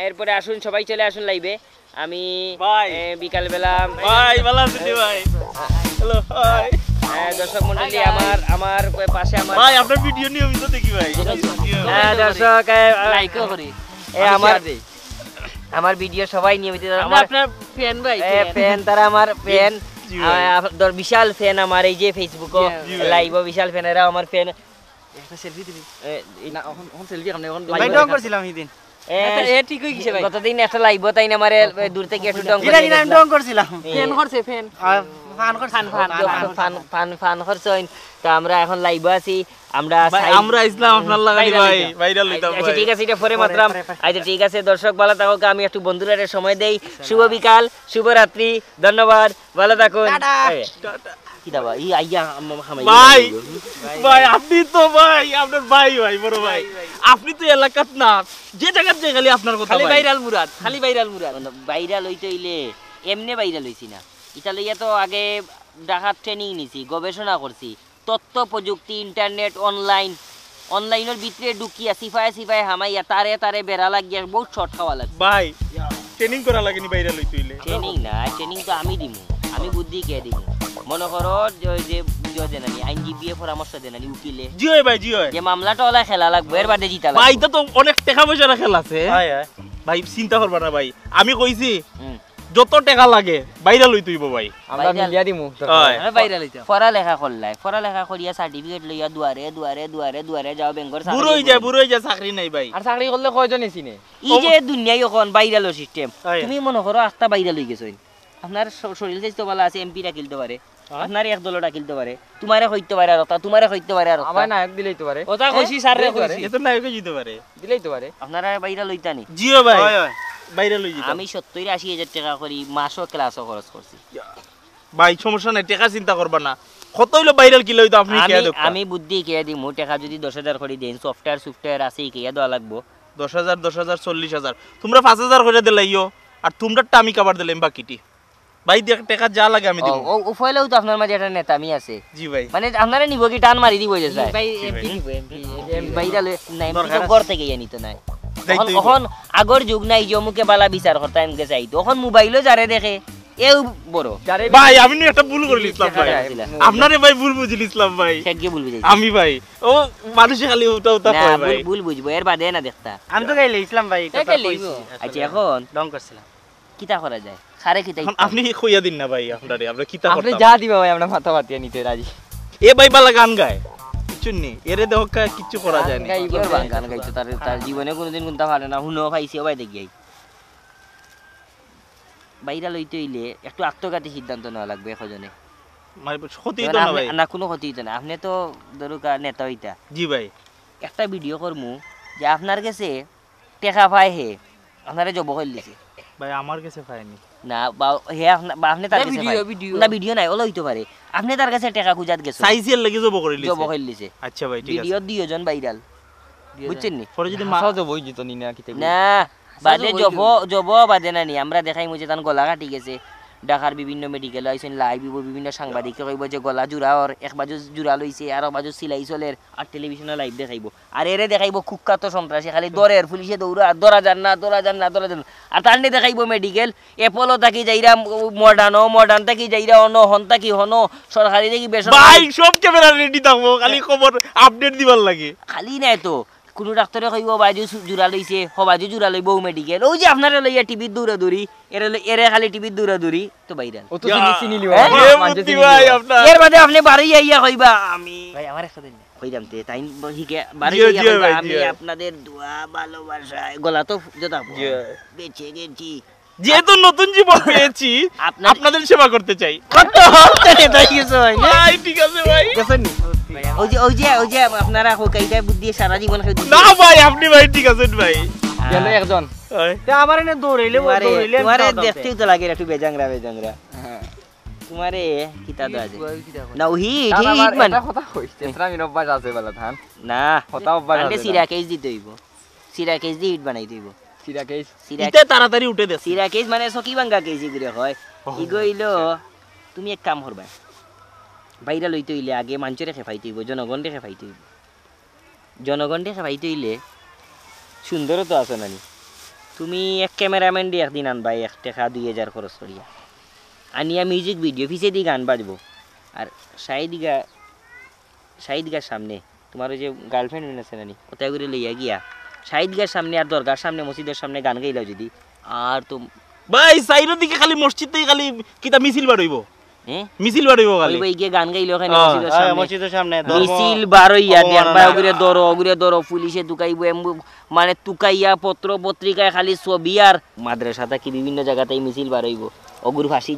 এরপরে আসুন সবাই চলে আসুন লাইভে। আমি বিকালবেলা দর্শক মন্ডলী আমার পাশে আপনার ভিডিও নিয়মিত দেখি ভাই। দর্শক লাইকও করি, আমার ভিডিও সবাই নিয়মিত, আপনার ফ্যান ভাই, ফ্যান, তারা আমার ফ্যান, বিশাল ফ্যান আমার এই যে ফেসবুক লাইভ বিশাল ফ্যান, এরা আমার ফ্যান। একটা সেলফি দিবি না? এখন সেলফি আমরা এখন ভাই ডং করছিলাম এইদিন, এ ঠিক হই গেছে ভাই। গতদিন একটা লাইভ তাই না আমারে দূর থেকে একটু ডং এটা আমি ডং করছিলাম, ফ্যান করছে ফ্যান ফান করছেন। তো আমরা এখন লাইভে আছি, আমরা ইসলাম আপনার লাগাই ভাই ভাইরাল হইতাম ভাই। আচ্ছা ঠিক আছে, এটা পরে মাত্রাম। আচ্ছা ঠিক আছে দর্শক, ভালো থাকুক, আমি একটু বন্ধুরা সময় দেই। শুভ বিকাল, শুভ রাত্রি, ধন্যবাদ, ভালো থাকুন। কি দাবা ই আইয়া ভাই ভাই আপনি তো ভাই আপনার ভাই বড় ভাই, আপনি তো এলাকাত না, যে জায়গার যে খালি আপনার কথা খালি ভাইরাল মুরাদ, খালি ভাইরাল মুরাদ। ভাইরাল হইতে হইলে এমনি ভাইরাল হইছি না, এটা লইয়া তো আগে ঢাকার ট্রেনিং নিছি, গবেষণা করছি, তথ্য প্রযুক্তি, ইন্টারনেট, অনলাইনের ভিতরে ঢুকিয়া সিফায় হামাইয়া তারে বেড়া লাগিয়া বহুত শর্ট খাওয়া লাগছে ভাই। ট্রেনিং করা লাগেনি ভাইরাল হইতে হইলে? ট্রেনিং না, ট্রেনিং তো আমি দিমু, আমি বুদ্ধি কে দিমু। মনে করো যে দেনানি আইনজীবী পরামর্শ দেনানি উকিলে জি হয় ভাই, জি হয়, যে মামলাটা ওলা খেলা লাগবে, এর বাদে জিতা লাগবে ভাই। এটা তো অনেক টাকা পয়সার খেলা আছে ভাই, চিন্তা করবা না ভাই। আমি কইছি যত টাকা লাগে ভাইরাল হইতে হইব ভাই, আমরা মিলিয়া দিমু, আমরা ভাইরাল হইতাম। পড়ালেখা করিয়া সার্টিফিকেট লইয়া দুয়ারে যাও বেঙ্গর বুড়ো হই যায়, চাকরি নাই ভাই। আর চাকরি করলে কয়জন এসিনে? ই যে দুনিয়ায় এখন ভাইরালের সিস্টেম। তুমি মনে করো আস্তা ভাইরাল হই গেছই, আপনার শরীর স্বাস্থ্য ভালো আছে, এমপি রাখিলতে পারে, আপনার এক দল ডাকিলতে পারে, তোমারে কইতে পারে, আর তোমারে কইতে পারে, আর আমার নায়ক দিলেই তো পারে। ওটা কইছি স্যাররে কইছি, এত নায়ক জিতে পারে, দিলেই তো পারে। আপনারা ভাইরাল হইতানি? জিও ভাই ভাইরাল হই জিতে। আমি 70-80 টাকা করি মাসও ক্লাসও খরচ করছি ভাই, সমস্যা নাই, টাকা চিন্তা করবা না। কত হইলো ভাইরাল কি লইতো আপনি কে দেখ? আমি বুদ্ধি কে দিমু, টাকা যদি 10,000 করে দেন, সফটওয়্যার আছে কি দেওয়া লাগবো? 10,000 40,000, তোমরা 5,000 করে দিলাইও, আর তোমরাটা আমি কভার দিলাম বাকিটি। ভাই দেখ টাকা যা লাগে আমি দিব। ও ফয়লেও তো আপনার মাঝে একটা নেতামি আছে। জি ভাই, মানে আপনারা নিব কি টান মারি দিব যে স্যার? ভাই এমপি দিব, এমপি ভাইরাল না, এমপি তো ঘর থেকে জানি তো নাই। এখন আগর যুগ নাই যে মুখে বালা বিচার করতে এমকে চাইতো, এখন মোবাইলও যারে দেখে এও বড়। ভাই আমি একটা ভুল করে লিখলাম ভাই, আপনারে ভাই ভুল বুঝি লিখলাম ভাই। কে ভুল বুঝাই? আমি ভাই, ও মানুষে খালি উতা কয় ভাই। ভুল বুঝবো, এর বাদে না দেখতা। আমি তো গাইলে ইসলাম ভাই কথা কইছি। আচ্ছা এখন ডং করছিলাম, কিতা করা যায়? খারে কিতা আপনি কইয়া দিন না ভাই, আপনারে আমরা কিতা করতাম? আপনি যা দিবা ভাই, আমরা মাথা বাতিয়া নিতে রাজি। এ ভাই বালা গান গায় কিছু নেই, এরে দেখ কিছু করা যায় না। গান গাইতো, তার জীবনে কোনোদিন কোনটা ভালো না, হুনো পাইছে ভাই দেখিয়াই। বাইরা লইতে হইলে একটু আত্মঘাতী সিদ্ধান্ত নেওয়া লাগবে এখজনে। ক্ষতি তো না ভাই, না কোনো ক্ষতি হইতো না। আপনি তো দরুকা নেতা হইতা। জি ভাই, একটা ভিডিও করমু যে আপনার কাছে টেকা পায়, হে আপনারে জব কইল দিছে ভাই, আমার কাছে পাইনি না, বা হে আপনি তার কাছে না, ভিডিও নাই, ওলা হইতে পারে আপনি তার কাছে টাকা খুঁজাত গেছে, সাইজের লাগি জব করে লিছে, জব কইল দিছে। আচ্ছা ভাই ঠিক আছে, ভিডিও দুইজন ভাইরাল, বুঝছেন নি? পরে যদি মাসা জব হই যেত নি না কিতে না, বাদে জব বাদে না নি, আমরা দেখাই মুছে তান গলা কাটি গেছে, ঢাকার বিভিন্ন মেডিকেল আইছেন লাইভ বিভিন্ন সাংবাদিককে কইব যে গলা জোড়া ওর এক বাজু জোড়া লইছে আর বাজু সিলাই চলের আর টেলিভিশনে লাইভ দেখাইব আর এরে দেখাইব কুখ্যাত সন্ত্রাসী খালি দরের পুলিশে দৌড়া ধরা যান না আর তান্ডে দেখাইব মেডিকেল এপোলো থাকি যাইরা মডার্ন থাকি যাইরা অন হন থাকি হন সরকারি দেখি বেসরকারি ভাই সব ক্যামেরা রেডি থাকবো খালি খবর আপডেট দিবার লাগে খালি নাই তো কোনো ডাক্তারে কইব বাজু জোড়া লইছে বাজু জোড়া লইব মেডিকেল ওই যে আপনারা লইয়া টিভির দৌড়াদৌড়ি এরে খালি টিভির দৌড়াদৌড়ি তো ভাইরাল ও তো চিনি ভাই আপনার এর বাদে আপনি বাড়ি আইয়া কইবা আমি ভাই আমার একটা দিন কইরাম তে তাই হিকে বাড়ি আইয়া কইবা আমি আপনাদের দোয়া ভালোবাসায় গলা তো জোতা বেঁচে গেছি যেহেতু নতুন জীবন পেয়েছি আপনাদের সেবা করতে চাই কত হতে তাই কিছু হয় না ভাই ঠিক আছে ভাই ওই যে আপনারা কাইটা বুদ্ধি সারা জীবন খাই না ভাই আপনি ভাই ঠিক আছেন ভাই গেল একজন আমার এনে দৌড়াইলে তোমারে দেখতেই তো লাগে একটু বেজাংরা তোমারে কিতা দাও আছে না হিট মানে এটা কথা কইছে আমি রব্বাস আছে বলা ধান না কথা অব্বাস আন্ডে সিরা কেস দিতে হইব সিরা কেস দি হিট বানাই দিইব সিরা কেস ইতে তাড়াতাড়ি উঠে দে সিরা কেস মানে সকি ভাঙ্গা কেস ইগুরে হয় ইগইলো তুমি এক কাম করবা বাইরা লইতে হইলে আগে মাঞ্চরে খেফাইতে হইব জনগণে খেফাইতে হইব জনগণে খেফাইতে হইলে সুন্দর তো আছে নানি তুমি এক ক্যামেরাম্যান দিয়ে একদিন আনবা 1 টাকা 2000 খরচ করিয়া আনিয়া মিউজিক ভিডিও পিছে দিয়ে গান বাজবো আর শাহিদগার সামনে তোমার ওই যে গার্লফ্রেন্ড আছে নানি কোথায় করে লইয়া গিয়া শাহিদগার সামনে আর দরগার সামনে মসজিদের সামনে গান গাইলা যদি আর তো ভাই সাইরের দিকে খালি মসজিদ থেকে খালি কিতা মিছিল বাড়ইব হ্যাঁ মিছিল বাড়ইব খালি ওই গিয়ে গান গাইলো ওখানে মসজিদের সামনে মিছিল বারইয়া দেখবা ওগুরে দরো পুলিশে তুকাইব মানে তুকাইয়া পত্র পত্রিকায় খালি ছবি আর মাদ্রাসাটা কি বিভিন্ন জায়গাতেই মিছিল বারইব অগুর ফাঁসি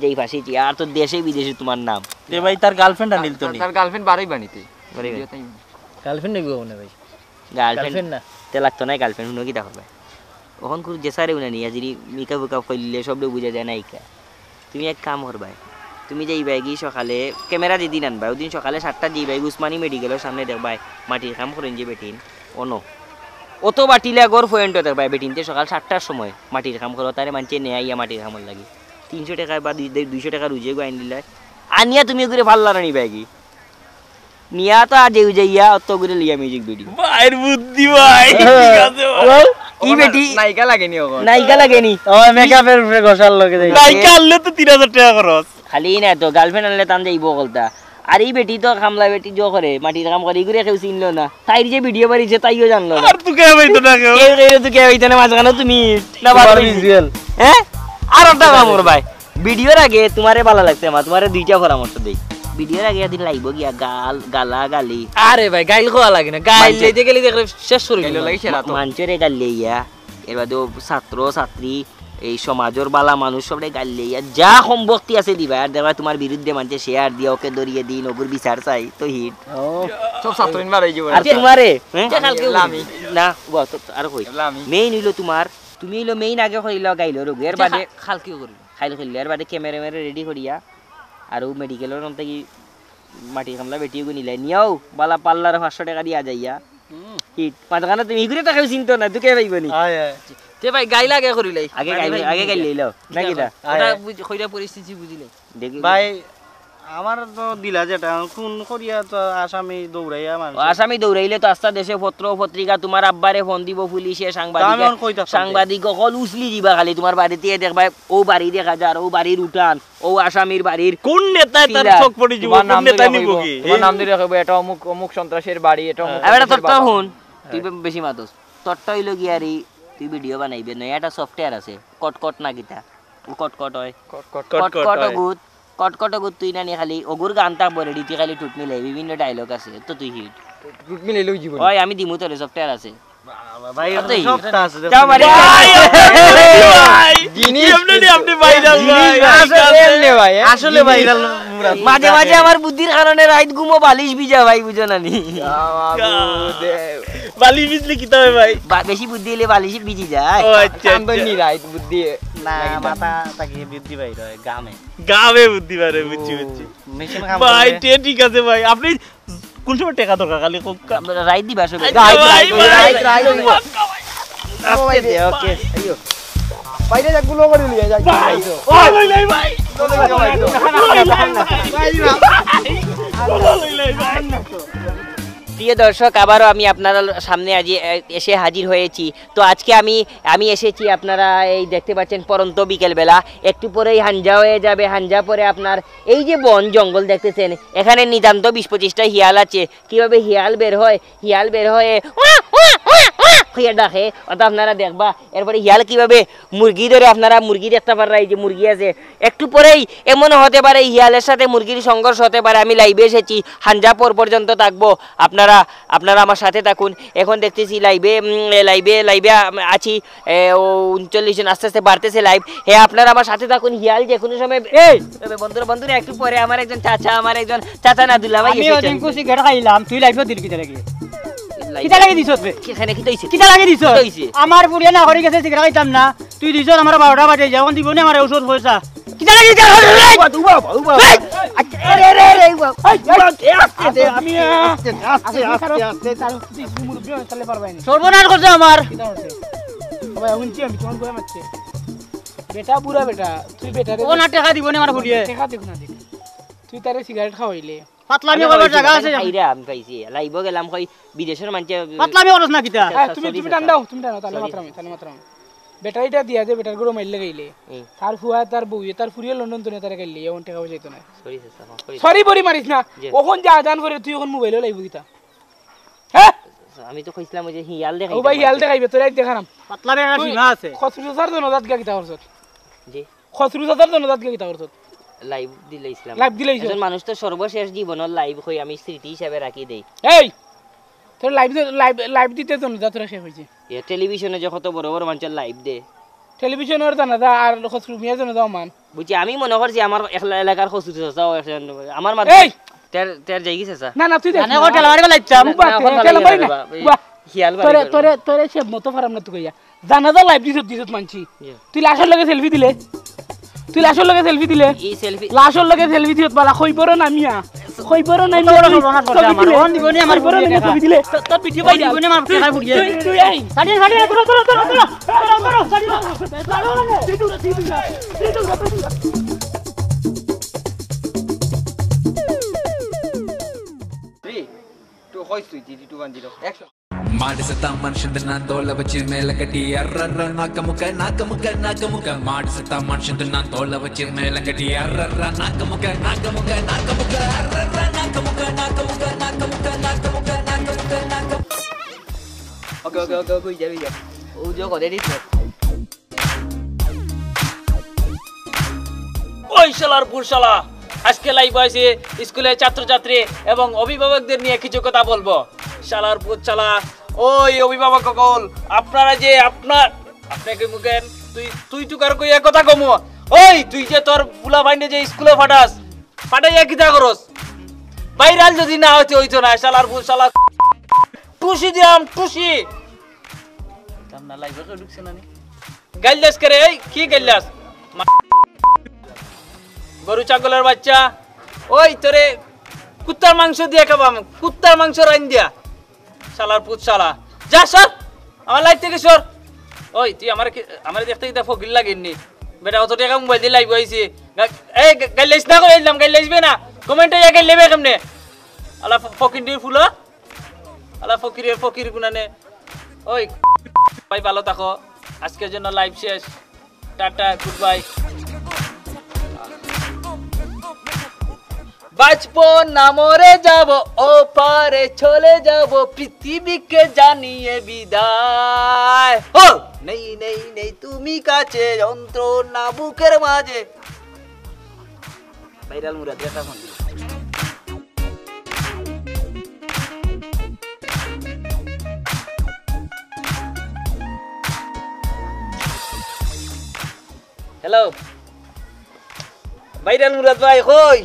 আর তো দেশে বিদেশে তোমার নাম তে ভাই তার গার্লফ্রেন্ড আনিল তো নি তার গার্লফ্রেন্ড বাড়াই বানিতে গার্লফ্রেন্ড নেব না ভাই গার্লফ্রেন্ড না তে লাগতো না গার্লফ্রেন্ড হুনো কি তা হবে ওখান করে জেসারে উনা নিয়া যদি মিকা বুকা কইলে সব বুঝা যায় না ইকা তুমি এক কাম করবা তুমি যাইবা কি সকালে ক্যামেরা যেদিন আনবা ওদিন সকালে 7টা যাইবা উসমানী মেডিকেলের সামনে দেখবা মাটির কাম করেন যে বেটিন অনো অত বাটিলে আগর পয়েন্ট দেখবা বেটিনতে সকাল 7টার সময় মাটির কাম করো তারে মানছে নেয়া ইয়া মাটির কামর লাগি 300 টাকা বা 200 টাকা রুজে গো আইন দিলা আনিয়া তুমি করে ভাল্লা না নিবা কি নিয়া তো আজ যাইয়া অত করে লিয়া মিউজিক ভিডিও ভাইয়ের বুদ্ধি ভাই ঠিক আছে ভাই ই বেটি নায়িকা লাগেনি ওগো নায়িকা লাগেনি ও মেকআপের উপরে ঘষার লগে দেই নায়িকা আনলে তো 3000 টাকা খরচ খালি না তো গার্লফ্রেন্ড আনলে তান যাইব কলতা আর এই বেটি তো খামলা বেটি জো করে মাটির কাম করে ইগুরে কেউ চিনলো না তাই যে ভিডিও বাড়িছে তাইও জানলো না আর তুই কে হইতো না কেউ কেউ তো কে হইতো না মাঝখানে তুমি না বাদ ভিজুয়াল হ্যাঁ আর একটা কাম কর ভাই ভিডিওর আগে তোমারে ভালো লাগছে মা তোমারে দুইটা পরামর্শ দেই ভিডিওর আগে একদিন লাইব গিয়া গালি আরে ভাই গাইল কোয়া লাগে না গাইল লইতে গেলে দেখলে শেষ করে গেল লাগি সেরা তো মাঞ্চরে গালিয়া এর বাদে ছাত্র ছাত্রী এই সমাজের বালা মানুষ সবরে গালিয়া যা সম্পত্তি আছে দিবা আর দেখবা তোমার বিরুদ্ধে মানছে শেয়ার দিয়া ওকে দরিয়ে দিন ওগুর বিচার চাই তো হিট সব ছাত্রইন মারাই যাব আর তোমারে লামি না বস আর কই মেইন হইলো তোমার তুমি হইলো মেইন আগে কইলা গাইলো রোগ এর বাদে খালকিও করি খাইল কইলে এর বাদে ক্যামেরা রেডি করিয়া আর ও মেডিকেলের নাম থেকে মাটি কামলা বেটিয়ে গো নিলাই নিয়াও বালা পাল্লার 500 টাকা দিয়া যাইয়া হিট মাঝখানে তুমি ইগুরে টাকা চিন্তা না তুই কে পাইবনি তে ভাই গাইল আগে করিলাই আগে গাইলে লও নাকি দা ওটা কইরা পরিস্থিতি বুঝিলাই দেখি ভাই আমার তো দিলা যেটা কোন করিয়া তো আসামি দৌড়াইয়া মানুষ আসামি দৌড়াইলে তো আস্তা দেশে পত্র পত্রিকা তোমার আব্বারে ফোন দিব পুলিশে সাংবাদিক কল উছলি দিবা খালি তোমার বাড়িতে দেখবা ও বাড়ি দেখা যার ও বাড়ির উঠান ও আসামির বাড়ির কোন নেতা তার চোখ পড়ি দিব কোন নেতা নিব কি তোমার নাম দিয়ে রাখবে এটা অমুক অমুক সন্ত্রাসের বাড়ি এটা অমুক এটা তোরটা হুন তুই বেশি মাতস তোরটা হইলো কি আরে তুই ভিডিও বানাইবে না এটা সফটওয়্যার আছে কটকট না কিটা ও কটকট হয় কটকট গুত তুই না নি খালি ওগুর গান থাকবো রেডি তুই খালি টুট মিলাই বিভিন্ন ডায়লগ আছে তো তুই হিট টুট মিলাই লই জীবন ওই আমি দিমু তোরে সফটওয়্যার আছে ভাই সবটা আছে যাও বাড়ি ভাই জিনিস আপনি ভাইরাল ভাই আসলে ভাইরাল মাঝে মাঝে আমার বুদ্ধির কারণে রাত ঘুমো বালিশ ভিজা ভাই বুঝো না নি বালি বিজলি কি তবে ভাই বেশি বুদ্ধি হলে বালিশ ভিজি যায় ও আচ্ছা চান্দনি রাইত বুদ্ধি না মাথা তাকে বুদ্ধি ভাই রয় গাবে বুদ্ধি পারে বুঝছি মেশিন কাম ভাই ঠিক আছে ভাই আপনি কোন সময় টাকা দরকার খালি রাইত দিবা সবে ওকে বাইরে গুলো করে লিয়ে যাই ভাই ভাই প্রিয় দর্শক, আবারও আমি আপনার সামনে আজ এসে হাজির হয়েছি। তো আজকে আমি এসেছি, আপনারা এই দেখতে পাচ্ছেন পরন্ত বিকেলবেলা, একটু পরেই হাঞ্জা হয়ে যাবে। হাঞ্জা পরে আপনার এই যে বন জঙ্গল দেখতেছেন, এখানে নিতান্ত 20-25টা হিয়াল আছে। কিভাবে হিয়াল বের হয় হিয়া ডাকে, অত আপনারা দেখবা। এরপরে হিয়াল কিভাবে মুরগি ধরে, আপনারা মুরগি দেখতে পাররা, এই যে মুরগি আছে। একটু পরেই এমন হতে পারে হিয়ালের সাথে মুরগির সংঘর্ষ হতে পারে। আমি লাইভে এসেছি, হাঞ্জা পর্যন্ত থাকবো। আপনারা আমার সাথে থাকুন। এখন দেখতেছি লাইভে আছি 39 জন, আস্তে আস্তে বাড়তেছে লাইভ। হ্যাঁ, আপনারা আমার সাথে থাকুন। হিয়াল যে কোনো সময় বন্ধুরা একটু পরে আমার একজন চাচা না দুলা ভাই কিটা লাগি দিছস বে এখানে কি হইছে? কিটা লাগি দিছস আমার পুরিয়া না করি গেছে সিগারেট খাইতাম না, তুই দিছস আমার 12টা বাজে যখন দিবনি আমার ঔষধ পয়সা কিটা লাগি দিছস? সর্বনাশ করছে আমার বেটা বুড়া বেটা, তুই বেটারে ও না টাকা দিবনি আমার পুরিয়া দেখা দেখ না দেখ, তুই তারে সিগারেট খাওয়াইলে পাতলামি করবার জায়গা আছে? আমি পাইছি লাইভও গেলাম, কই বিদেশের মানুষ পাতলামি করছ না কিটা? তুমি টান দাও, তাহলে মাত্রাম বেটারিটা দিয়া দে, বেটার গরু মাইলে গেলে তার ফুয়া তার বউ তার ফুরিয়ে লন্ডন তো তারা গেলে এমন টাকা যাইতো না। সরি বড়ি মারিস না, ওখন যা আদান করে তুই ওখন মোবাইলও লাইব কিতা? হ্যাঁ আমি তো কইছিলাম ওই যে হিয়াল দেখাই। ও ভাই হিয়াল দেখাইবে, তোরাই দেখারাম। পাতলামি একটা সীমা আছে। খসরুসার জন্য দাঁত গা কিতা করছত? জি খসরুসার জন্য দাঁত গা কিতা করছত? লাইভ দিলাইছিলাম। লাইভ দিলাইছ? একজন মানুষ তো সর্বশেষ জীবনের লাইভ কই আমি স্মৃতি হিসাবে রাখি দেই। এই তোর লাইভ দিতে জন্য দাঁত শেষ হইছে। এ টেলিভিশনে যে কত বড় বড় মানুষের লাইভ দে, টেলিভিশনের জানা দা আর খসরু মিয়া জানা দাও মান বুঝছি। আমি মনে করছি আমার এলাকার খসরু চাচাও আমার মার তের যাই গেছে স্যার। না তুই দেখ না ও টেলাবাড়ি লাইতাম হিয়াল তোরে সে মতো ফারাম না তুই কইয়া জানাজা লাইভ দিছত মানছি। তুই লাশের লগে সেলফি দিলে এই সেলফি লাশের লগে সেলফি দিছত বালা কইবর না মিয়া, কইবর না মিয়া সর্বনাশ করছে আমার ওন দিবনি আমার পুরিয়া টাকা দিলে তোর ভিডিও পাই দিবনি আমার টাকা পুরিয়া তুই এই সাড়ি ಮಾಡಿಸತ ಮನುಷ್ಯದ ನಾನ್ ವಚ್ಚಿ ಮೇಲೆ ಕಟ್ಟಿ ಅರ್ರರ್ರ ನಾಕ ಮಾಡಿಸತ ಮನುಷ್ಯದ ನಾನ್ ವಚ್ಚಿ ಮೇಲೆ ಕಟ್ಟಿ ಅರ್ರರ್ರ ನಾಕ ಮುಖ ಅರ್ರರ್ರ ನಾಕ ಮುಖ ওকে যাবি ও যে করে দিত। ওই শালার পুরশালা আজকে লাইভ আছে স্কুলের ছাত্রছাত্রী এবং অভিভাবকদের নিয়ে কিছু কথা বলবো। শালার পুরশালা, ওই অভিভাবক সকল, আপনারা যে আপনাকে মুখেন তুই কার কইয়া কথা কমো। ওই তুই যে তোর ফুলা ভাইনে যে স্কুলে পাঠাইয়া কিতা করস? ভাইরাল যদি না হইতো না। শালার পুরশালা টুসি দিলাম টুসি না লাইভে ঢুকছে না গাইলাস করে। এই কি গাইলাস গরু ছাগলের বাচ্চা? ওই তোরে কুত্তার মাংস দিয়ে খাবাম, কুত্তার মাংস রাইন দিয়া। শালার পুত শালা, যা সর আমার লাইভ থেকে সর। ওই তুই আমার দেখতে কিতা ফকির লাগেননি বেটা, অত টাকা মোবাইল দিয়ে লাইভ হয়েছে। এই গাইলাইস না করে এলাম, গাইলাইসবে না কমেন্টে ইয়া গাইলেবে কেমনে? আলা ফকির ফুল, আলা ফকির গুনানে। ওই ভাই ভালো থাকো, আজকের জন্য লাইভ শেষ, টাটা গুড বাই। বাঁচবো না মরে যাব, ও পারে চলে যাব, পৃথিবীকে জানিয়ে বিদায়। ও নেই নেই নেই তুমি কাছে, যন্ত্রণা বুকের মাঝে। ভাইরাল মুরাদ এটা ফোন দিল। হ্যালো ভাইরাল মুরাদ ভাই, কই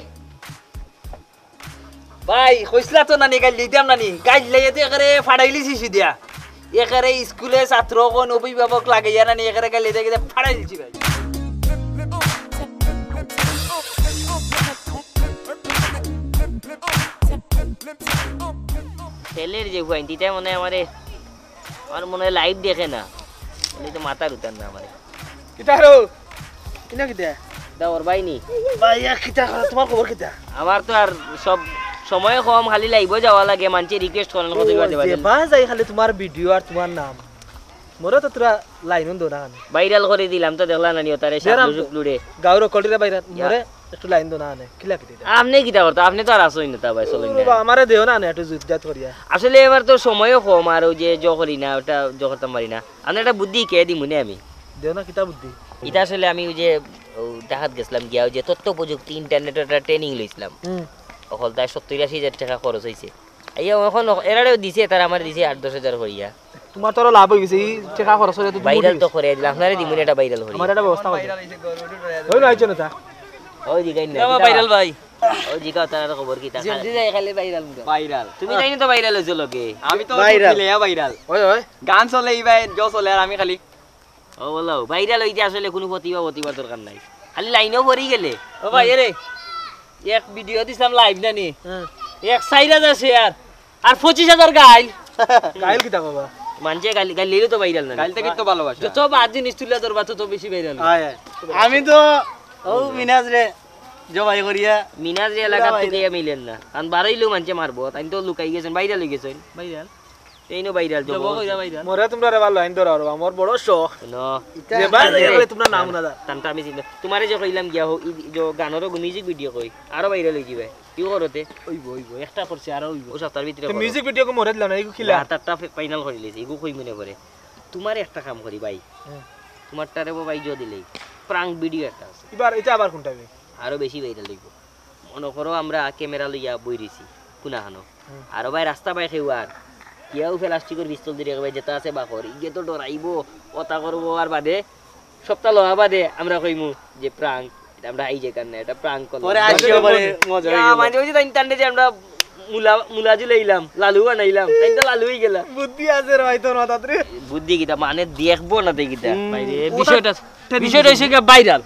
ভাই কইসলা তো নানি গাইল দিতাম নানি, গাইল লাইতে একারে ফাড়াইলি শিশু দিয়া, একারে স্কুলে ছাত্র কোন অভিভাবক লাগাইয়া নানি একারে গাইল দিতে ফাড়াই দিছি ভাই। ছেলের যে হুয়াইনটিটা মনে হয় আমার মনে হয় লাইভ দেখে না, তো মাথার উতার না আমার। কিতা হলো কিনা কিতা ওর বাইনি ভাইয়া কিতা তোমার খবর কিতা আমার তো আর সব সময় কম, খালি লাইভ যাওয়া লাগে, মানুষে রিকোয়েস্ট করেন কত বাজে বাজে বা যাই খালি তোমার ভিডিও আর তোমার নাম মোরে তো তোরা লাইন দো না ভাইরাল করে দিলাম তো দেখলা না নিও তারে সাবজুক লুড়ে গাউর কলিরা বাইরে মোরে একটু লাইন দো না আনে কিলা কিতে আপনি কিটা করতে, আপনি তো আর আসোই না তা ভাই চলেন না। বাবা আমারে দেও না একটু জুত করিয়া আসলে এবার তো সময়ও কম, আর ওই যে জ করি না ওটা জ করতে পারি না। আপনি একটা বুদ্ধি কে দি মনে আমি দেও না কিতা বুদ্ধি এটা আসলে আমি ওই যে দেখাত গেছিলাম গিয়া ওই যে তথ্য প্রযুক্তি ইন্টারনেটের একটা ট্রেনিং লইছিলাম, অকল তাই 70-80 টাকা খরচ হয়েছে। এই এখন এরাও দিছে, তারা আমার দিছে 8-10 হাজার করিয়া। তোমার তো লাভ হয়ে গেছে এই টাকা খরচ হলে তো ভাইরাল তো করে দিলাম, আপনারে দিমুন এটা ভাইরাল করি আমার একটা ব্যবস্থা আছে ওই না আইছো না তা ওই দিগাই না ভাইরাল ভাই ওই দিগা তার খবর কি তা জলদি যাই খালি ভাইরাল ভাইরাল তুমি জানি তো ভাইরাল হইছো লগে আমি তো Viral. ভাইরাল ভাইরাল ওই ওই গান চলে এই ভাই জো চলে আর আমি খালি ও বলো ভাইরাল হইতে আসলে কোনো প্রতিভা দরকার নাই, খালি লাইনও পড়ি গেলে। ও ভাই রে এক ভিডিও দিছিলাম লাইভ জানি এক 4000 শেয়ার আর 25000 গাইল কাইল কিতা বাবা মানছে গালি গালিলে তো ভাইরাল না, গাইল থেকে তো ভালোবাসা যত বাদ জিনিস তুলে ধরবা তো বেশি ভাইরাল আয় আমি তো ও মিনাজ রে জবাই করিয়া মিনাজ এলাকা থেকে মিলেন না, কারণ বাড়াইলেও মানছে মারবো, তাই তো লুকাই গেছেন, ভাইরাল হয়ে গেছেন। ভাইরাল এই নো ভাইরাল জব কইরা ভাইরাল মোরে তোমরা রে ভালো লাইন ধরা আমার বড় শখ নো যে ভাই রে তোমরা নাম না দা তানটা আমি চিন্তা তোমারে যে কইলাম গিয়া হো যে গানেরও মিউজিক ভিডিও কই আরো ভাইরাল হই যাবে কি করতে ওইবো একটা করছে আর ওইবো ও সপ্তাহের ভিতরে তো মিউজিক ভিডিও কো মোরে দিলা না ইগো খিলা তারটা ফাইনাল করে লিছি এগু কই মনে করে তোমার একটা কাম করি ভাই, তোমারটারে ভাই জো দিলেই প্রাঙ্ক ভিডিও একটা আছে, এবার এটা আবার কোনটা হবে আরো বেশি ভাইরাল হইব। মনে করো আমরা ক্যামেরা লইয়া বইরিছি কুনাহানো, আরো ভাই রাস্তা পাই খেউয়ার কিয়াও প্লাস্টিকের পিস্তল দিয়ে ভাই যেটা আছে বাকর ইগে তো ডরাইবো কথা করবো, আর বাদে সপ্তাহ লওয়া বাদে আমরা কইমু যে প্রাঙ্ক এটা আমরা এই যে কারণে এটা প্রাঙ্ক করলাম, পরে আসিও পরে মজা হয়ে গেল মানে ওই যে তাইন যে আমরা মুলাজু লইলাম লালু বানাইলাম তাই তো লালু হয়ে গেলাম। বুদ্ধি আছে রে হয়তো না তাতরে বুদ্ধি কিটা মানে দেখবো না দেখিটা ভাইরে বিষয়টা হইছে কি ভাইরাল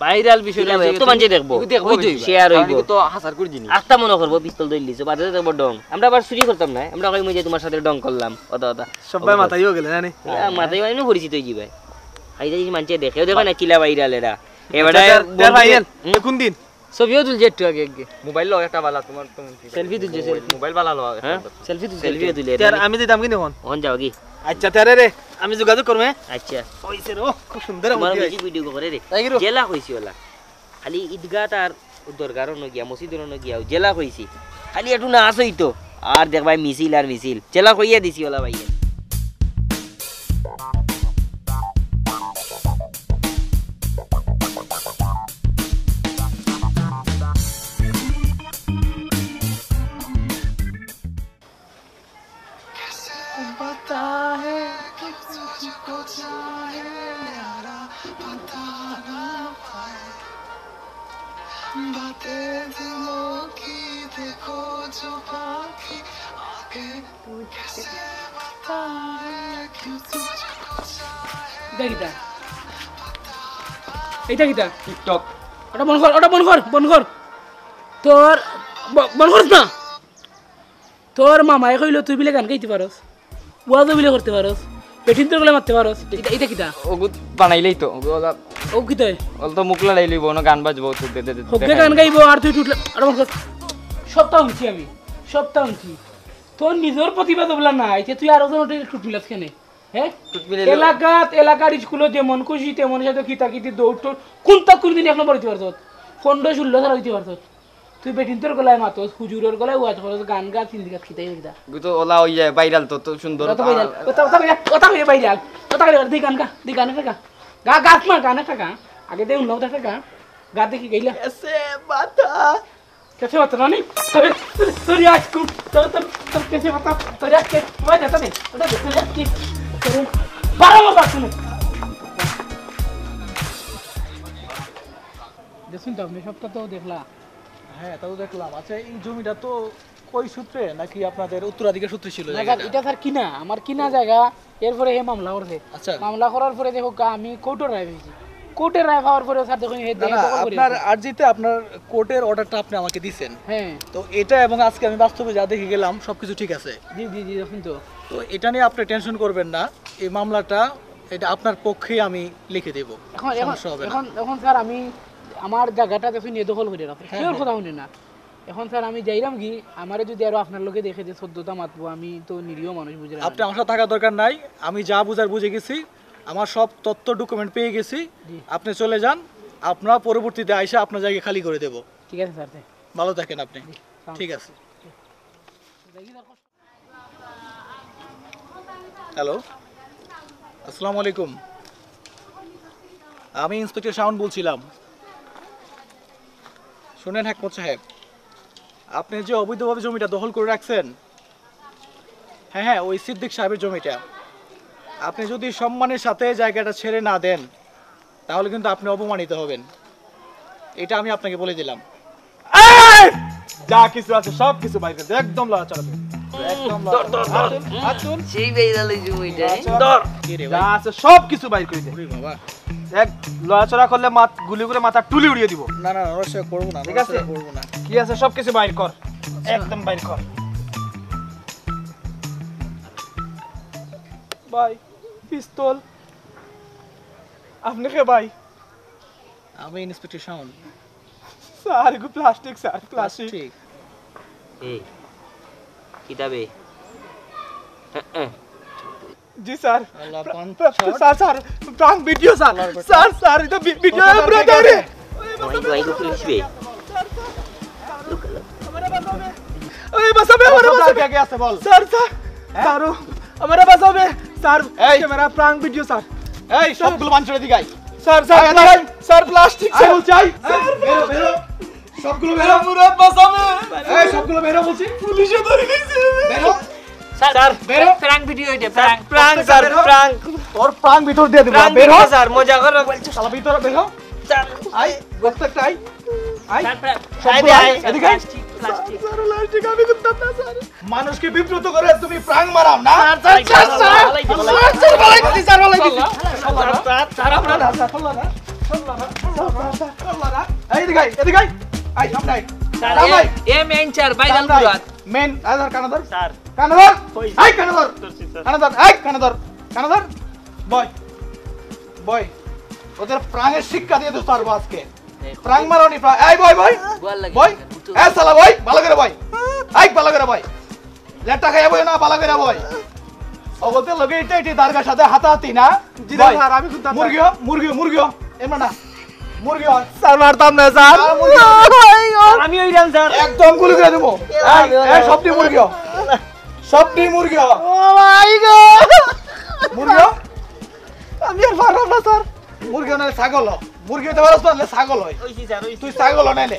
ভাইরাল বিষয়টা তো মানুষ দেখবো শেয়ার হইব তো হাজার করে জিনিস আস্তা মনে করবো পিস্তল ধরে লিছো বাদে দেখবো ডং, আমরা আবার চুরি করতাম না, আমরা কইমু যে তোমার সাথে ডং করলাম অত অত সবাই মাথায়ও গেলে জানি মাথায় মানে পরিচিত হয়ে যাবে। এই যে মানুষে দেখেও দেখো না কিলা ভাইরাল এরা এবারে ভাইরাল কোন দিন ছবিও তুলছে একটু আগে মোবাইল লো একটা বালা তোমার সেলফি তুলছে মোবাইল বালা লো হ্যাঁ সেলফি তুলছে সেলফিও তুলে তার আমি দিতাম কি দেখুন ওন যাও কি আচ্ছা তারে রে আমি যোগাযোগ করব আচ্ছা হইছে রে খুব সুন্দর তোমার বুদ্ধি মিউজিক ভিডিও করে রে তাই কি রে? জেলা কইছি ওলা খালি ঈদগাহ আর দরগারও ন গিয়া মসজিদও ন গিয়া জেলা কইছি খালি একটু না আসই তো আর দেখ ভাই মিছিল আর মিছিল জেলা কইয়া দিছি ওলা ভাই এইটা কিটা টিকটক ওটা বন্ধ কর তোর বন্ধ করিস না। তোর মামাই কইল তুই বিলে গান গাইতে পারস, ওয়াজও বিলে করতে পারস, পেটিন তোর গলে মারতে পারস, এটা কিটা ওগুত বানাইলেই তো ও কিতাই ওল তো মুখ লড়াই লইব না গান বাজবো তো হোকে গান গাইব আর তুই টুটলে আর বন্ধ কর। সপ্তাহ উঠছি আমি সপ্তাহ উঠছি তোর নিজের প্রতিভা বলা না এটা তুই আরো জন টুট মিলাস কেন? হ্যাঁ এলাকার স্কুলে যেমন খুশি তেমন সাথে খিতাখিতি দৌড় টোড় কোনটা কোনদিন এখনো পড়তে পারত 15-16 সাল হইতে পারত তুই বেটিন তোর গলায় মাতস হুজুরের গলায় ওয়াজ করস গান গা চিন্তা খিতাই দিতা তো ওলা হই যায় ভাইরাল তো তো সুন্দর কথা কই ভাইরাল কথা কই দি গান গা গা গাছ মার গান একটা গা আগে দে উন্নত একটা গা গা দেখি গাইলা এসে বাতা कैसे बता नहीं सॉरी आज को तो कैसे बता तो यार के मैं देता नहीं उधर देखो यार की करो 12 बात सुनो দেখুন তো আপনি সবটা তো দেখলা হ্যাঁ তাও দেখলাম আচ্ছা এই জমিটা তো কই সূত্রে নাকি আপনাদের উত্তরাধিকার সূত্রে ছিল না এটা স্যার কিনা আমার কিনা জায়গা এরপরে হে মামলা করছে আচ্ছা মামলা করার পরে দেখো আমি কোর্টের রায় পেয়েছি কোর্টের রায় পাওয়ার পরে স্যার দেখুন হে আপনার আরজিতে আপনার কোর্টের অর্ডারটা আপনি আমাকে দিবেন হ্যাঁ তো এটা এবং আজকে আমি বাস্তবে যা দেখে গেলাম সবকিছু ঠিক আছে জি জি জি দেখুন তো তো এটা নিয়ে আপনি টেনশন করবেন না এই মামলাটা এটা আপনার পক্ষেই আমি লিখে দেব, এখন সমস্যা হবে না। এখন এখন স্যার আমি আমার জায়গাটা দেখুন নিয়ে দখল করে রাখো কেউ কথা শুনি না। এখন স্যার আমি যাইলাম কি আমারে যদি আরো আপনার লোকে দেখে যে 14টা মাতবো, আমি তো নিরীহ মানুষ বুঝলাম। আপনি আমার সাথে থাকার দরকার নাই, আমি যা বুঝার বুঝে গেছি, আমার সব তথ্য ডকুমেন্ট পেয়ে গেছি। আপনি চলে যান, আপনার পরবর্তীতে আইসা আপনার জায়গা খালি করে দেব। ঠিক আছে স্যার। ভালো থাকেন আপনি। ঠিক আছে। হ্যালো, আসসালামু আলাইকুম। আমি ইন্সপেক্টর শাওন বলছিলাম। শুনেন হেকমত সাহেব, আপনি যে অবৈধভাবে জমিটা দখল করে রাখছেন, হ্যাঁ ওই সিদ্দিক সাহেবের জমিটা, আপনি যদি সম্মানের সাথে জায়গাটা ছেড়ে না দেন তাহলে কিন্তু আপনি অপমানিত হবেন। এটা আমি আপনাকে বলে দিলাম। যা কিছু আছে সব কিছু বাইর করে একদম লড়াচড়া করবে, একদম সেই বেইরালে জমিটা যা আছে সব কিছু বাইর করে দে বাবা। এক লড়াচড়া করলে গুলি করে মাথা টুলি উড়িয়ে দিব। না না অবশ্যই করব না, ঠিক আছে করব না। কি আছে সব কিছু বাইর কর, একদম বাইর কর। ভাই পিস্তল আপনি কে ভাই? আমি ইন্সপেক্টর শাওন। স্যার এগুলো প্লাস্টিক স্যার, প্লাস্টিক। এই কিতাবে জি sir. Sir sir prank video sir. Sir sir এটা ভিডিও ব্রাদার। ওই গো পুলিশবে ওই বাসাবে আমার কে আছে বল। স্যার স্যার স্যার আমারে বাসাবে স্যার, ক্যামেরা প্রাং ভিডিও স্যার। এই সবগুলো মান ছেড়ে দিগাই। স্যার স্যার স্যার প্লাস্টিক সে বল চাই। বেরো বেরো সবগুলো বেরো। মুরাদ বাসাবে এই সবগুলো বেরো বলছি, পুলিশে ধরে নিছে। বেরো স্যার বেরো। প্র্যাঙ্ক ভিডিও এটা প্রাং স্যার প্রাং। তোর প্রাং ভিতর দিয়ে দিব। বেরো স্যার মজা করো শালা ভিতর বেরো। স্যার আই প্রত্যেকটা আই আই স্যার আই এদিকে প্লাস্টিক স্যার প্লাস্টিক আমি করতাম না স্যার। মানুষকে বিব্রত করে তুমি প্রাং মারাও না। স্যার এই এদিকে এদিকে আই সামনে আই। স্যার এ মেইন স্যার ভাইরাল মুরাদ মেন আধার কানাদার স্যার কানাদার আই কানাদার কানাদার আই কানাদার কানাদার বয় বয় ওদের প্রাণের শিক্ষা দিয়ে তো পারবো আজকে। প্রাং মারানি প্রাং এই বয় বয় বয় এ শালা বয় ভালো করে বয় আই ভালো করে বয় লেটা খাইয়া বয় না ভালো করে বয় অগতে লগে এটা এটি দারগার সাথে হাতাহাতি না। জি স্যার আমি খুব মুরগিও মুরগিও মুরগিও এমন না মুরগিও স্যার মারতাম না স্যার। আমি ওইরাম স্যার একদম গুলি করে দেবো। এই সবটি মুরগিও সবটি মুরগিও। ও মাই গড মুরগিও আমি আর পারলাম না স্যার। মুরগিও না ছাগল, মুরগি হতে পারছ না ছাগল হয়। ওইছি স্যার ওই তুই ছাগল নাইলে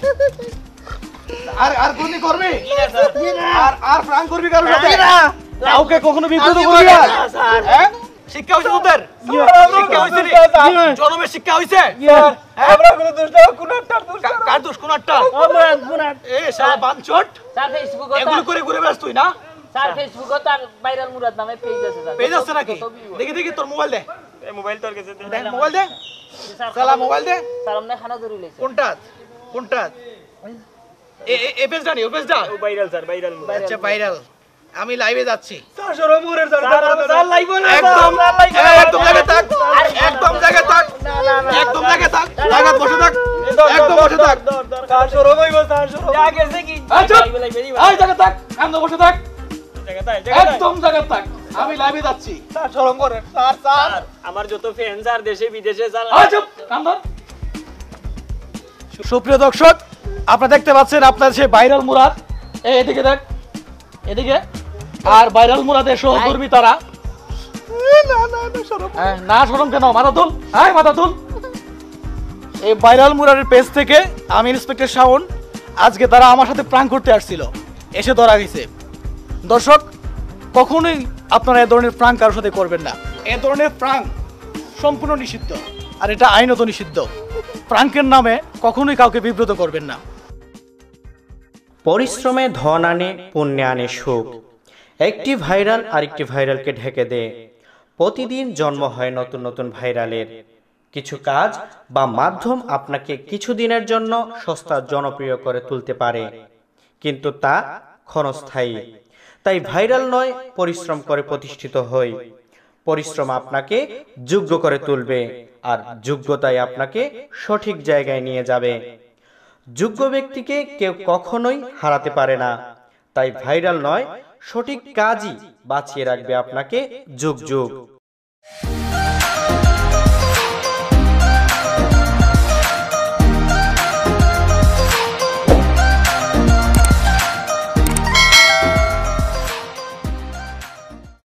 আর আর কোন করবি আর আর প্রাণ করবি কারোর সাথে কাউকে কখনো বিব্রত করবি না স্যার। হ্যাঁ শিক্ষা হইছে তোদের? শিক্ষা হইছে নি? জনমের শিক্ষা হইছে? আমরা কোনো দোষ না, কোনটার দোষ কার দোষ কোনটা? মুরাদ মুরাদ এই শালা বাঞ্চট স্যার ফেসবুকে এগুলো করে ঘুরে বেড়াস তুই না? স্যার ফেসবুকে তার ভাইরাল মুরাদ নামে পেজ আছে স্যার। পেজ আছে নাকি? দেখি দেখি তোর মোবাইল দে। এই মোবাইল তোর কাছে দে। মোবাইল দে শালা মোবাইল দে। স্যার আমনে খানা ধরে লইছে কোনটা কোনটা? এ পেজ জানি ও পেজটা ভাইরাল স্যার ভাইরাল আচ্ছা ভাইরাল। আমি লাইভে যাচ্ছি। স্যার সরমুরের স্যার স্যার লাইভ না একদম একদম জায়গা থাক, একদম জায়গা থাক, একদম জায়গা থাক, জায়গা বসে থাক, একদম বসে থাক। স্যার সরম হইব স্যার সরম যা গেছে কি আচ্ছা এই জায়গা থাক, একদম বসে থাক, একদম জায়গা থাক। আমি লাইভে যাচ্ছি। স্যার শরম করে স্যার স্যার আমার যত ফ্যান স্যার দেশে বিদেশে স্যার আচ্ছা কাম ধর। সুপ্রিয় দর্শক আপনারা দেখতে পাচ্ছেন আপনার সেই ভাইরাল মুরাদ এদিকে দেখ এদিকে আর ভাইরাল মুরাদের সহকর্মী তারা। না না না শরম না শরম কেন? মাথা তুল এই মাথা তুল। এই ভাইরাল মুরাদের পেজ থেকে আমি ইন্সপেক্টর শাওন আজকে তারা আমার সাথে প্রাঙ্ক করতে আসছিল, এসে ধরা গেছে। দর্শক কখনোই আপনারা এই ধরনের প্রাঙ্ক কারোর সাথে করবেন না। এই ধরনের প্রাঙ্ক সম্পূর্ণ নিষিদ্ধ আর এটা আইনত নিষিদ্ধ। প্রাঙ্কের নামে কখনোই কাউকে বিব্রত করবেন না। পরিশ্রমে ধন আনে, পুণ্যে আনে সুখ। একটি ভাইরাল আরেকটি ভাইরালকে ঢেকে দেয়। প্রতিদিন জন্ম হয় নতুন নতুন ভাইরালের। কিছু কাজ বা মাধ্যম আপনাকে কিছুদিনের জন্য সস্তা জনপ্রিয় করে তুলতে পারে, কিন্তু তা ক্ষণস্থায়ী। তাই ভাইরাল নয়, পরিশ্রম করে প্রতিষ্ঠিত হই। পরিশ্রম আপনাকে যোগ্য করে তুলবে, আর যোগ্যতাই আপনাকে সঠিক জায়গায় নিয়ে যাবে। যোগ্য ব্যক্তিকে কেউ কখনোই হারাতে পারে না। তাই ভাইরাল নয়, সঠিক কাজই বাঁচিয়ে রাখবে আপনাকে যুগ যুগ।